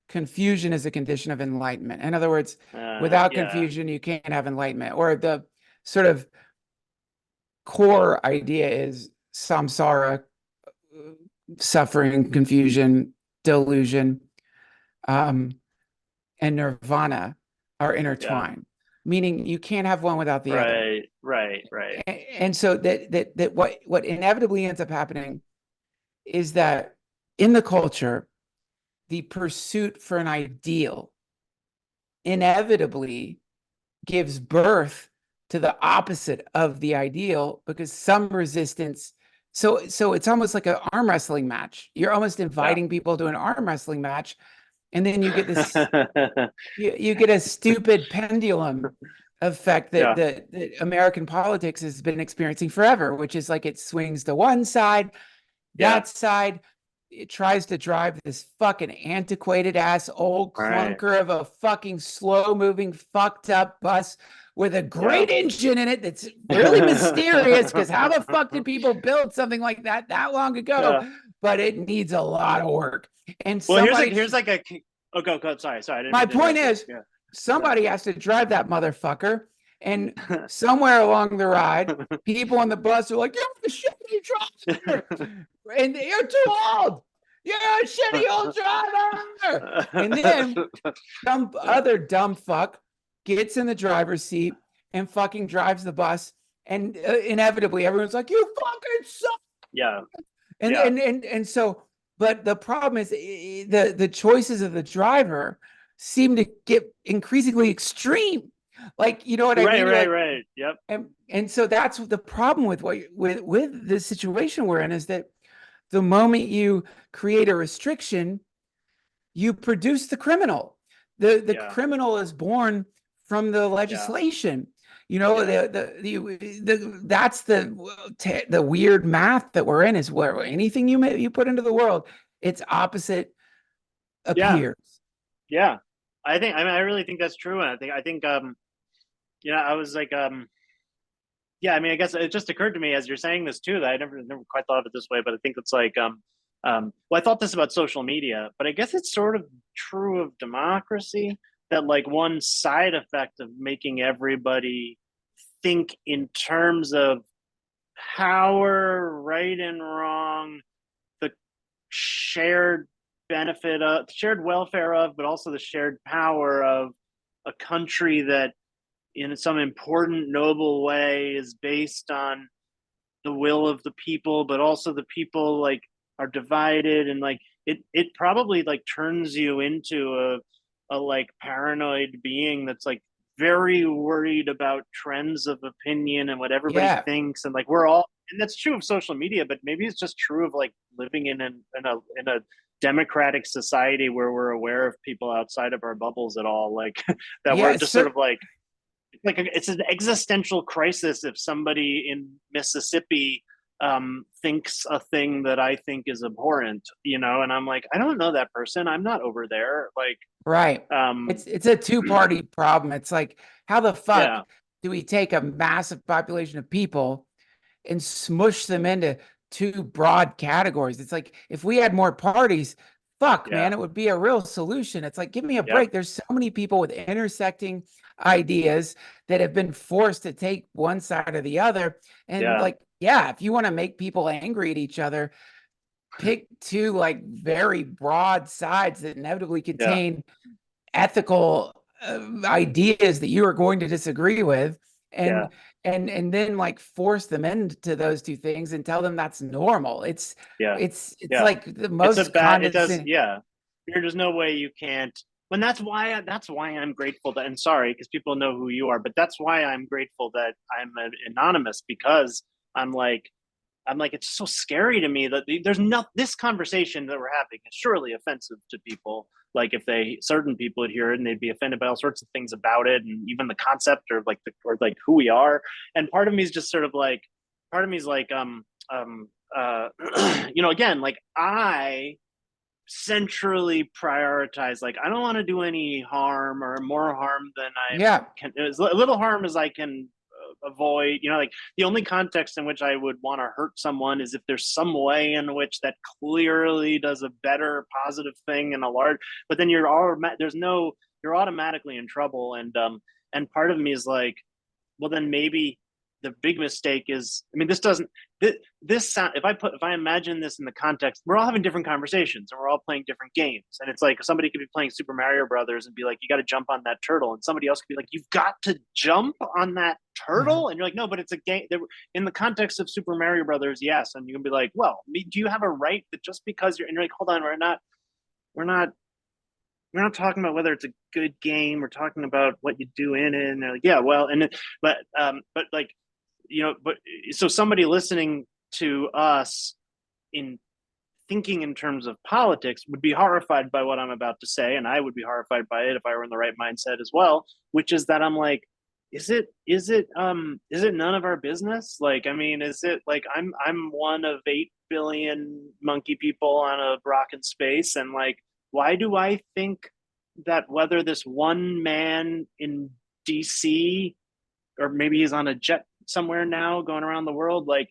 confusion is a condition of enlightenment. In other words, without Yeah. confusion, you can't have enlightenment. Or the sort of core idea is samsara, suffering, confusion, delusion, and nirvana are intertwined, meaning you can't have one without the other. Right. And so that what inevitably ends up happening is that in the culture, the pursuit for an ideal inevitably gives birth to the opposite of the ideal, because some resistance. So it's almost like an arm wrestling match. You're almost inviting people to an arm wrestling match, and then you get this you get a stupid pendulum effect that American politics has been experiencing forever, which is like it swings to one side, that side. It tries to drive this fucking antiquated ass old clunker of a fucking slow moving fucked up bus with a great engine in it that's really mysterious, because how the fuck did people build something like that long ago? But it needs a lot of work. And here's like a go. Sorry. My point is, somebody has to drive that motherfucker. And somewhere along the ride, people on the bus are like, "You're the shitty driver, and you're too old. You're a shitty old driver." And then some other dumb fuck gets in the driver's seat and fucking drives the bus, and inevitably everyone's like, "You fucking suck." Yeah. And so, but the problem is the choices of the driver seem to get increasingly extreme. Like, you know what I mean? Right. Yep. And so that's the problem with with the situation we're in, is that the moment you create a restriction, you produce the criminal. The criminal is born from the legislation. You know, that's the weird math that we're in, is where anything you put into the world, its opposite appears. Yeah. I really think that's true. And I think I was like, I mean, I guess it just occurred to me as you're saying this too, that I never quite thought of it this way, but I think it's like, well, I thought this about social media, but I guess it's sort of true of democracy, that like one side effect of making everybody think in terms of power, right and wrong, the shared benefit of, shared welfare of, but also the shared power of a country that in some important noble way is based on the will of the people, but also the people like are divided, and like it probably like turns you into a like paranoid being that's like very worried about trends of opinion and what everybody thinks, and like we're all, and that's true of social media, but maybe it's just true of like living in a democratic society where we're aware of people outside of our bubbles at all, like that we're just sort of like it's an existential crisis if somebody in Mississippi thinks a thing that I think is abhorrent, you know, and I'm like, I don't know that person. I'm not over there. Like, right. It's a two-party problem. It's like, how the fuck do we take a massive population of people and smush them into two broad categories? It's like, if we had more parties, man, it would be a real solution. It's like, give me a break. There's so many people with intersecting ideas that have been forced to take one side or the other. And like, if you want to make people angry at each other, pick two like very broad sides that inevitably contain ethical ideas that you are going to disagree with, and then like force them into those two things and tell them that's normal. It's like the most condescending. There's no way you can't. And that's why I'm grateful that, and sorry, because people know who you are, but that's why I'm grateful that I'm anonymous, because I'm like, it's so scary to me that there's not, this conversation that we're having is surely offensive to people. Like if certain people would hear it and they'd be offended by all sorts of things about it, and even the concept or like who we are. And part of me is just sort of like, you know, again, like centrally prioritize, like, I don't want to do any harm or more harm than I Yeah. can, as little harm as I can avoid. Like, the only context in which I would want to hurt someone is if there's some way in which that clearly does a better positive thing in a large, but then you're automatically in trouble. And part of me is like, well, then maybe the big mistake is, I mean, this sound, if I imagine this in the context, we're all having different conversations and we're all playing different games. And it's like, somebody could be playing Super Mario Brothers and be like, you got to jump on that turtle. And somebody else could be like, you've got to jump on that turtle. And you're like, no, but it's a game. In the context of Super Mario Brothers, yes. And you can be like, well, do you have a right that just because and you're like, hold on, we're not talking about whether it's a good game. We're talking about what you do in it. And they're like, yeah, well, but like, but so somebody listening to us in thinking in terms of politics would be horrified by what I'm about to say, and I would be horrified by it if I were in the right mindset as well. Which is that I'm like, is it none of our business? Like, I mean, is it like I'm one of 8 billion monkey people on a rock in space, and like, why do I think that whether this one man in DC, or maybe he's on a jet somewhere now going around the world, like,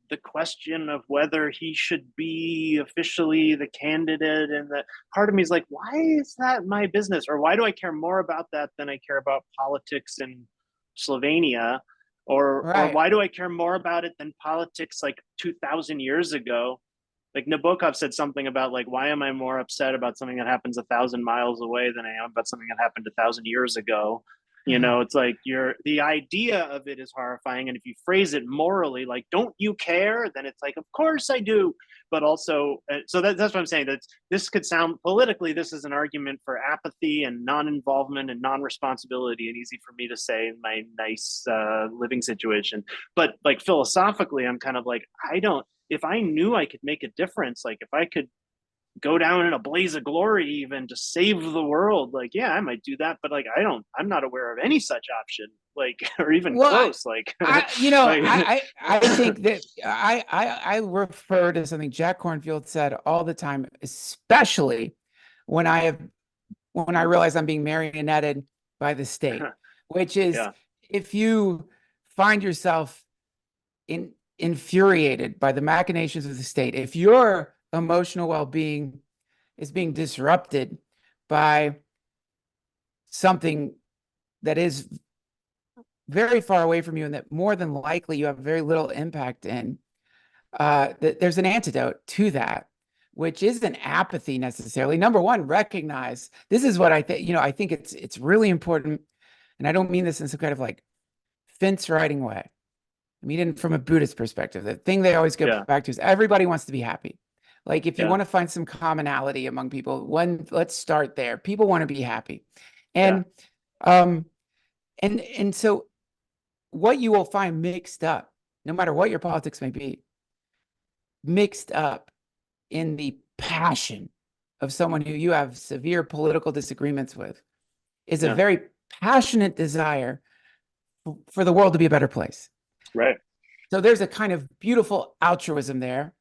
the question of whether he should be officially the candidate, and the part of me is like, why is that my business? Or why do I care more about that than I care about politics in Slovenia? Or why do I care more about it than politics like 2,000 years ago? Like, Nabokov said something about, like, why am I more upset about something that happens 1,000 miles away than I am about something that happened 1,000 years ago? It's like, the idea of it is horrifying. And if you phrase it morally, like, don't you care? Then it's like, of course I do. But also, so that's what I'm saying. That this could sound politically, this is an argument for apathy and non-involvement and non-responsibility, and easy for me to say in my nice living situation. But like, philosophically, I'm kind of like, if I knew I could make a difference, like if I could go down in a blaze of glory even to save the world, like, yeah, I might do that. But like, I'm not aware of any such option, like, or even close. Like, I think that I refer to something Jack Kornfield said all the time, especially when I realize I'm being marionetted by the state, which is, if you find yourself infuriated by the machinations of the state, if your emotional well-being is being disrupted by something that is very far away from you and that more than likely you have very little impact in, there's an antidote to that, which isn't apathy necessarily. Number one, recognize, this is what I think, I think it's really important, and I don't mean this in some kind of like fence riding way. I mean it from a Buddhist perspective. The thing they always go back to is everybody wants to be happy. Like, if you want to find some commonality among people, let's start there. People want to be happy. And and so what you will find mixed up, no matter what your politics may be, mixed up in the passion of someone who you have severe political disagreements with, is a very passionate desire for the world to be a better place. Right. So there's a kind of beautiful altruism there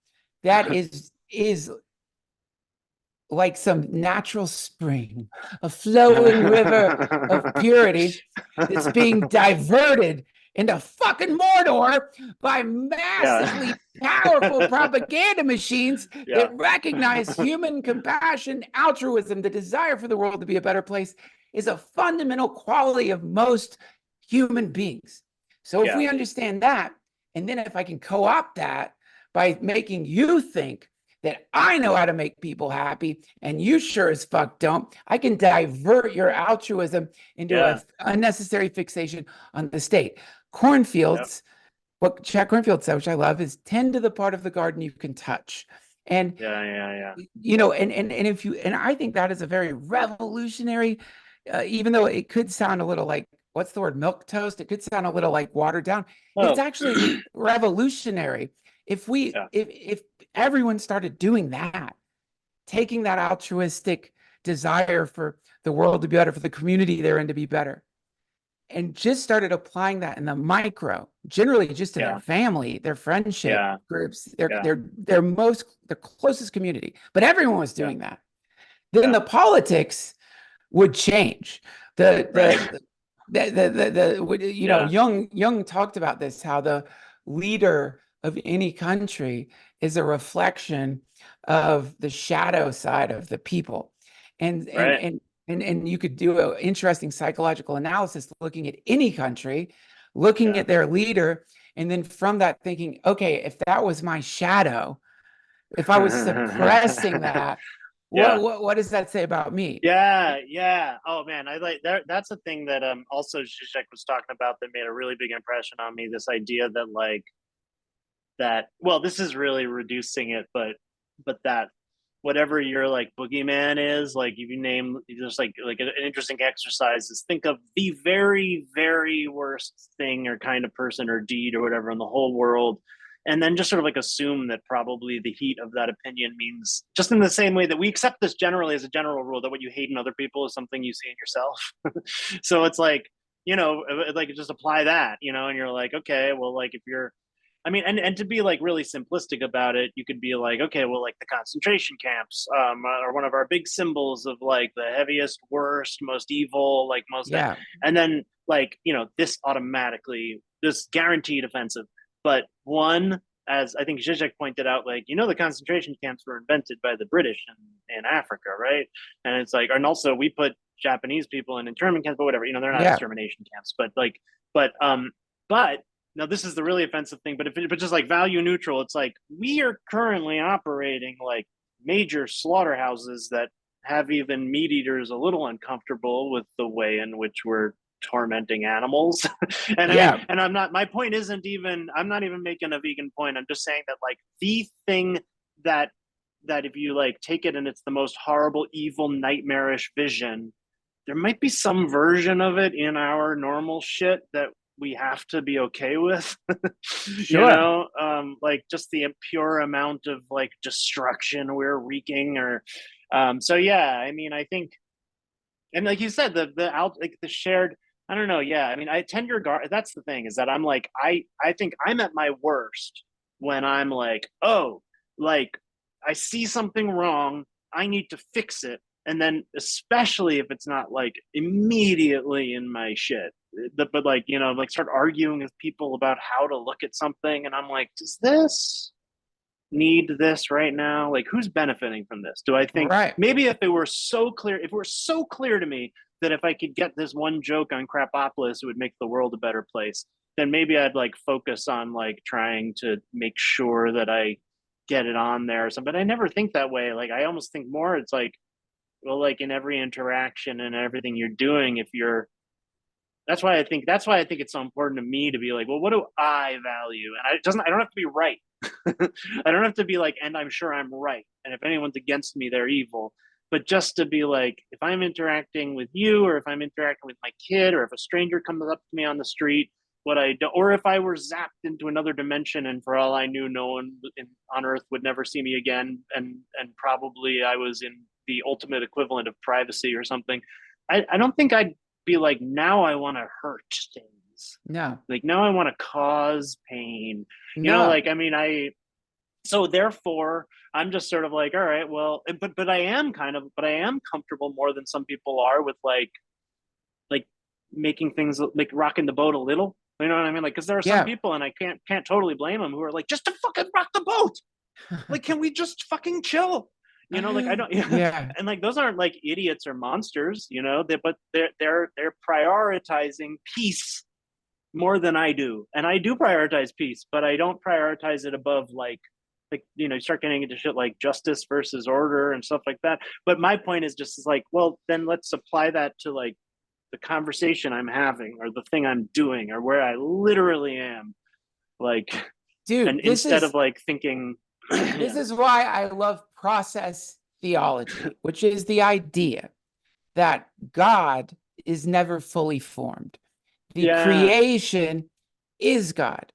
that is like some natural spring, a flowing river of purity that's being diverted into fucking Mordor by massively powerful propaganda machines that recognize human compassion, altruism, the desire for the world to be a better place is a fundamental quality of most human beings. So if we understand that, and then if I can co-opt that by making you think that I know how to make people happy and you sure as fuck don't, I can divert your altruism into an unnecessary fixation on the state. Cornfields, what Jack Cornfield said, which I love, is tend to the part of the garden you can touch. And and if you, and I think that is a very revolutionary, even though it could sound a little like, what's the word, milk toast? It could sound a little like watered down. It's actually revolutionary. If if everyone started doing that, taking that altruistic desire for the world to be better, for the community they're in to be better, and just started applying that in the micro, generally just to their family, their friendship groups, their closest community. But everyone was doing that. Then the politics would change. Jung talked about this, how the leader of any country is a reflection of the shadow side of the people. And you could do an interesting psychological analysis looking at any country, looking at their leader, and then from that thinking, okay, if that was my shadow, if I was suppressing that, what does that say about me? Oh man, I like that. That's a thing that also Zizek was talking about that made a really big impression on me. This idea that like that. Well, this is really reducing it, but that whatever your like boogeyman is, like if you name just like an interesting exercise is think of the very, very worst thing or kind of person or deed or whatever in the whole world, and then just sort of like assume that probably the heat of that opinion means, just in the same way that we accept this generally as a general rule, that what you hate in other people is something you see in yourself. So it's like, like just apply that, and you're like, okay, well, like if you're, I mean, and to be like really simplistic about it, you could be like, okay, well, like the concentration camps are one of our big symbols of like the heaviest, worst, most evil, like most, and then like, this automatically, this guaranteed offensive. But one, as I think Zizek pointed out, like, the concentration camps were invented by the British in Africa, right? And it's like, and also we put Japanese people in internment camps, but whatever, they're not extermination camps, but like, but now this is the really offensive thing, but if it's just like value neutral, it's like we are currently operating like major slaughterhouses that have even meat eaters a little uncomfortable with the way in which we're tormenting animals. And I mean, and my point isn't even, I'm not even making a vegan point. I'm just saying that like the thing that if you like take it and it's the most horrible, evil, nightmarish vision, there might be some version of it in our normal shit that we have to be okay with. Like just the pure amount of like destruction we're wreaking, or so I mean, I think, and like you said, the shared, I don't know. I mean, I tend your guard. That's the thing, is that I'm like, I think I'm at my worst when I'm like, oh, like I see something wrong, I need to fix it. And then especially if it's not like immediately in my shit, but like, like start arguing with people about how to look at something. And I'm like, does this need this right now? Like, who's benefiting from this? Do I think maybe if it were so clear to me that if I could get this one joke on Krapopolis, it would make the world a better place, then maybe I'd like focus on like trying to make sure that I get it on there or something. But I never think that way. Like, I almost think more, it's like, well, like in every interaction and everything you're doing, that's why I think it's so important to me to be like, well, what do I value? And I don't have to be right. I don't have to be like, and I'm sure I'm right. And if anyone's against me, they're evil. But just to be like, if I'm interacting with you, or if I'm interacting with my kid, or if a stranger comes up to me on the street, or if I were zapped into another dimension, and for all I knew, no one on Earth would never see me again, and probably I was in the ultimate equivalent of privacy or something, I don't think I'd be like, now I want to hurt things. No. Like, now I want to cause pain. Like, I mean, so therefore I'm just sort of like, all right, well, but I am comfortable more than some people are with like making things like rocking the boat a little. You know what I mean? Like, because there are some people, and I can't totally blame them, who are like, just to fucking rock the boat. Like, can we just fucking chill? Like, I don't. And like, those aren't like idiots or monsters, but they're prioritizing peace more than I do, and I do prioritize peace, but I don't prioritize it above like you start getting into shit like justice versus order and stuff like that. But my point is just like, well, then let's apply that to like the conversation I'm having, or the thing I'm doing, or where I literally am, like, dude. And instead of like thinking, this is why I love process theology, which is the idea that God is never fully formed. The creation is God.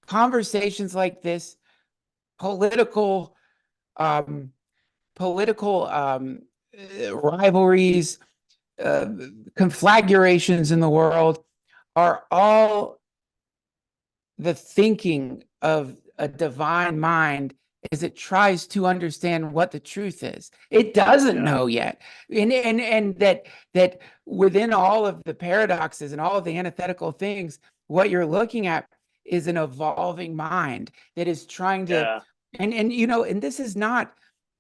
Conversations like this, political rivalries, conflagrations in the world are all the thinking of a divine mind as it tries to understand what the truth is. It doesn't know yet. And that within all of the paradoxes and all of the antithetical things, what you're looking at is an evolving mind that is trying to, and you know, and this is not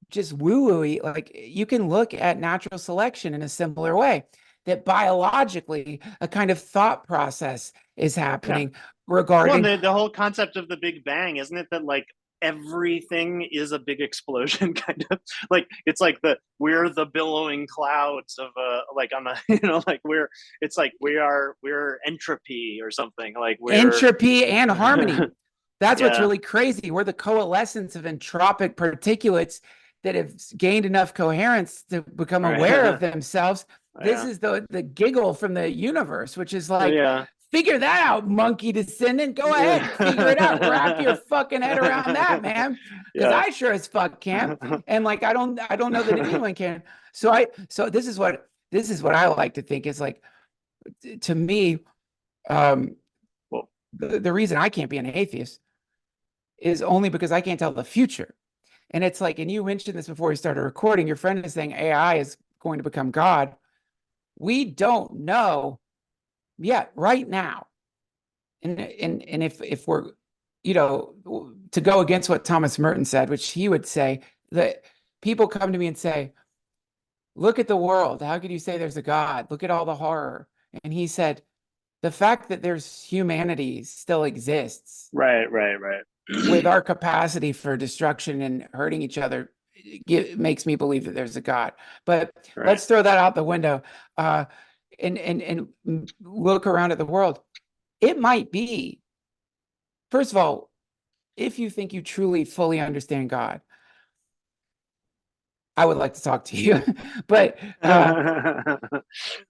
just woo-wooey. Like, you can look at natural selection in a similar way, that biologically a kind of thought process is happening regarding the whole concept of the Big Bang, isn't it, that like everything is a big explosion, kind of like it's like we're the billowing clouds of like on a you know, like it's like we're entropy or something, like we're entropy and harmony. That's what's really crazy. We're the coalescence of entropic particulates that have gained enough coherence to become aware of themselves. This is the giggle from the universe, which is like, figure that out, monkey descendant. Go ahead, figure it out. Wrap your fucking head around that, man. Because I sure as fuck can't. And like, I don't know that anyone can. So this is what I like to think is like, to me, the reason I can't be an atheist is only because I can't tell the future. And it's like, and you mentioned this before we started recording, your friend is saying AI is going to become God. We don't know yet right now. And if we're, you know, to go against what Thomas Merton said, which he would say that people come to me and say, look at the world. How could you say there's a God? Look at all the horror. And he said, the fact that there's humanity still exists. Right. With our capacity for destruction and hurting each other, makes me believe that there's a God. But let's throw that out the window and look around at the world. It might be, first of all, if you think you truly fully understand God, I would like to talk to you. But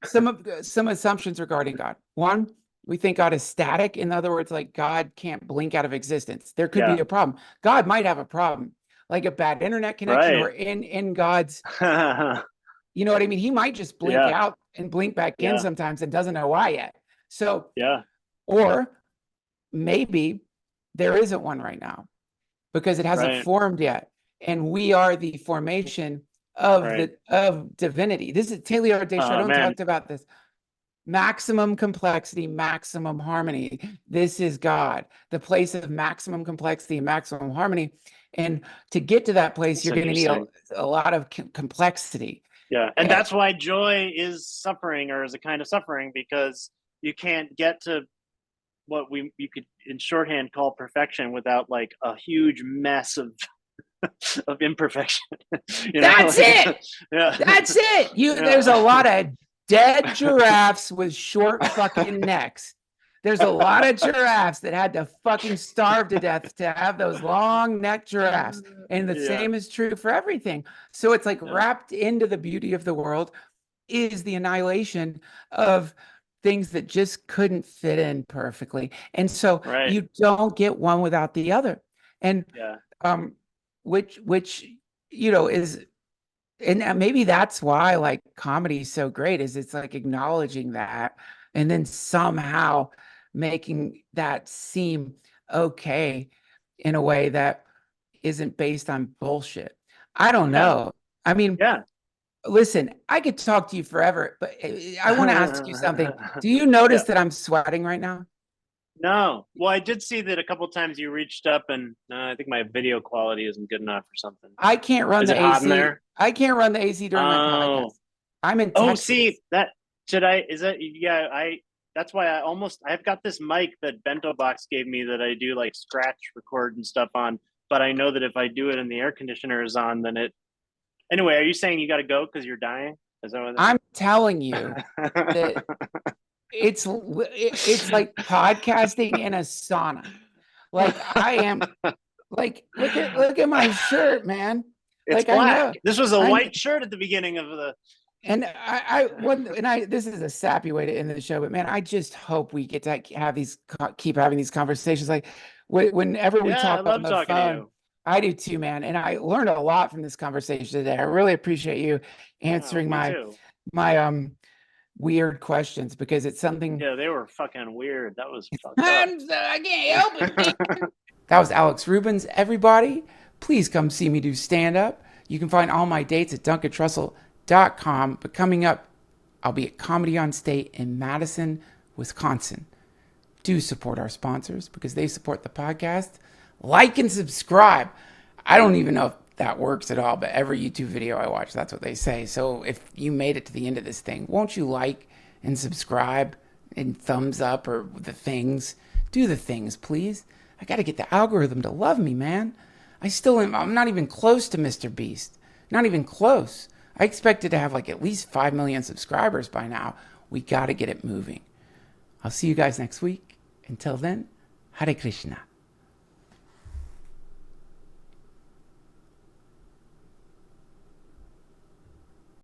some assumptions regarding God. One, we think God is static. In other words, like God can't blink out of existence. There could be a problem. God might have a problem, like a bad internet connection or in God's, you know what I mean? He might just blink out and blink back in sometimes and doesn't know why yet. So, or maybe there isn't one right now because it hasn't formed yet. And we are the formation of of divinity. This is Teilhard de Chardin talked about this. Maximum complexity, maximum harmony. This is God, the place of maximum complexity and maximum harmony. And to get to that place, you're going to need a lot of complexity. Yeah. And that's why joy is suffering, or is a kind of suffering, because you can't get to what you could in shorthand call perfection without like a huge mess of imperfection. That's it. That's it. There's a lot of dead giraffes with short fucking necks. There's a lot of giraffes that had to fucking starve to death to have those long neck giraffes. And the same is true for everything. So it's like wrapped into the beauty of the world is the annihilation of things that just couldn't fit in perfectly. And so you don't get one without the other. And which you know is, and maybe that's why like comedy is so great, is it's like acknowledging that and then somehow making that seem okay in a way that isn't based on bullshit. I don't know. I mean, listen, I could talk to you forever, but I want to ask you something. Do you notice that I'm sweating right now? No. Well, I did see that a couple of times you reached up, and I think my video quality isn't good enough or something. I can't run the AC. Hot in there? I can't run the AC during my podcast. I'm in Texas. See that? Should I? Is that? Yeah, that's why I've got this mic that Bento Box gave me that I do like scratch record and stuff on. But I know that if I do it and the air conditioner is on, then it. Anyway, are you saying you got to go because you're dying? Is that what I'm telling you that it's like podcasting in a sauna. Like I am. Like look at my shirt, man. It's like black. I know. This was a white shirt at the beginning of the. And this is a sappy way to end the show, but man, I just hope we get to keep having these conversations. Like whenever we talk on the phone, I do too, man. And I learned a lot from this conversation today. I really appreciate you answering my weird questions because it's something. Yeah, they were fucking weird. That was fucked up. I can't help it, man. That was Alex Rubens. Everybody, please come see me do stand-up. You can find all my dates at duncantrussell.com. But coming up, I'll be at Comedy on State in Madison, Wisconsin. Do support our sponsors because they support the podcast. Like and subscribe. I don't even know if that works at all, but every YouTube video I watch, that's what they say. So if you made it to the end of this thing, won't you like and subscribe and thumbs up or the things? Do the things, please. I got to get the algorithm to love me, man. I'm not even close to Mr. Beast. Not even close. I expected to have like at least 5 million subscribers by now. We got to get it moving. I'll see you guys next week. Until then, Hare Krishna.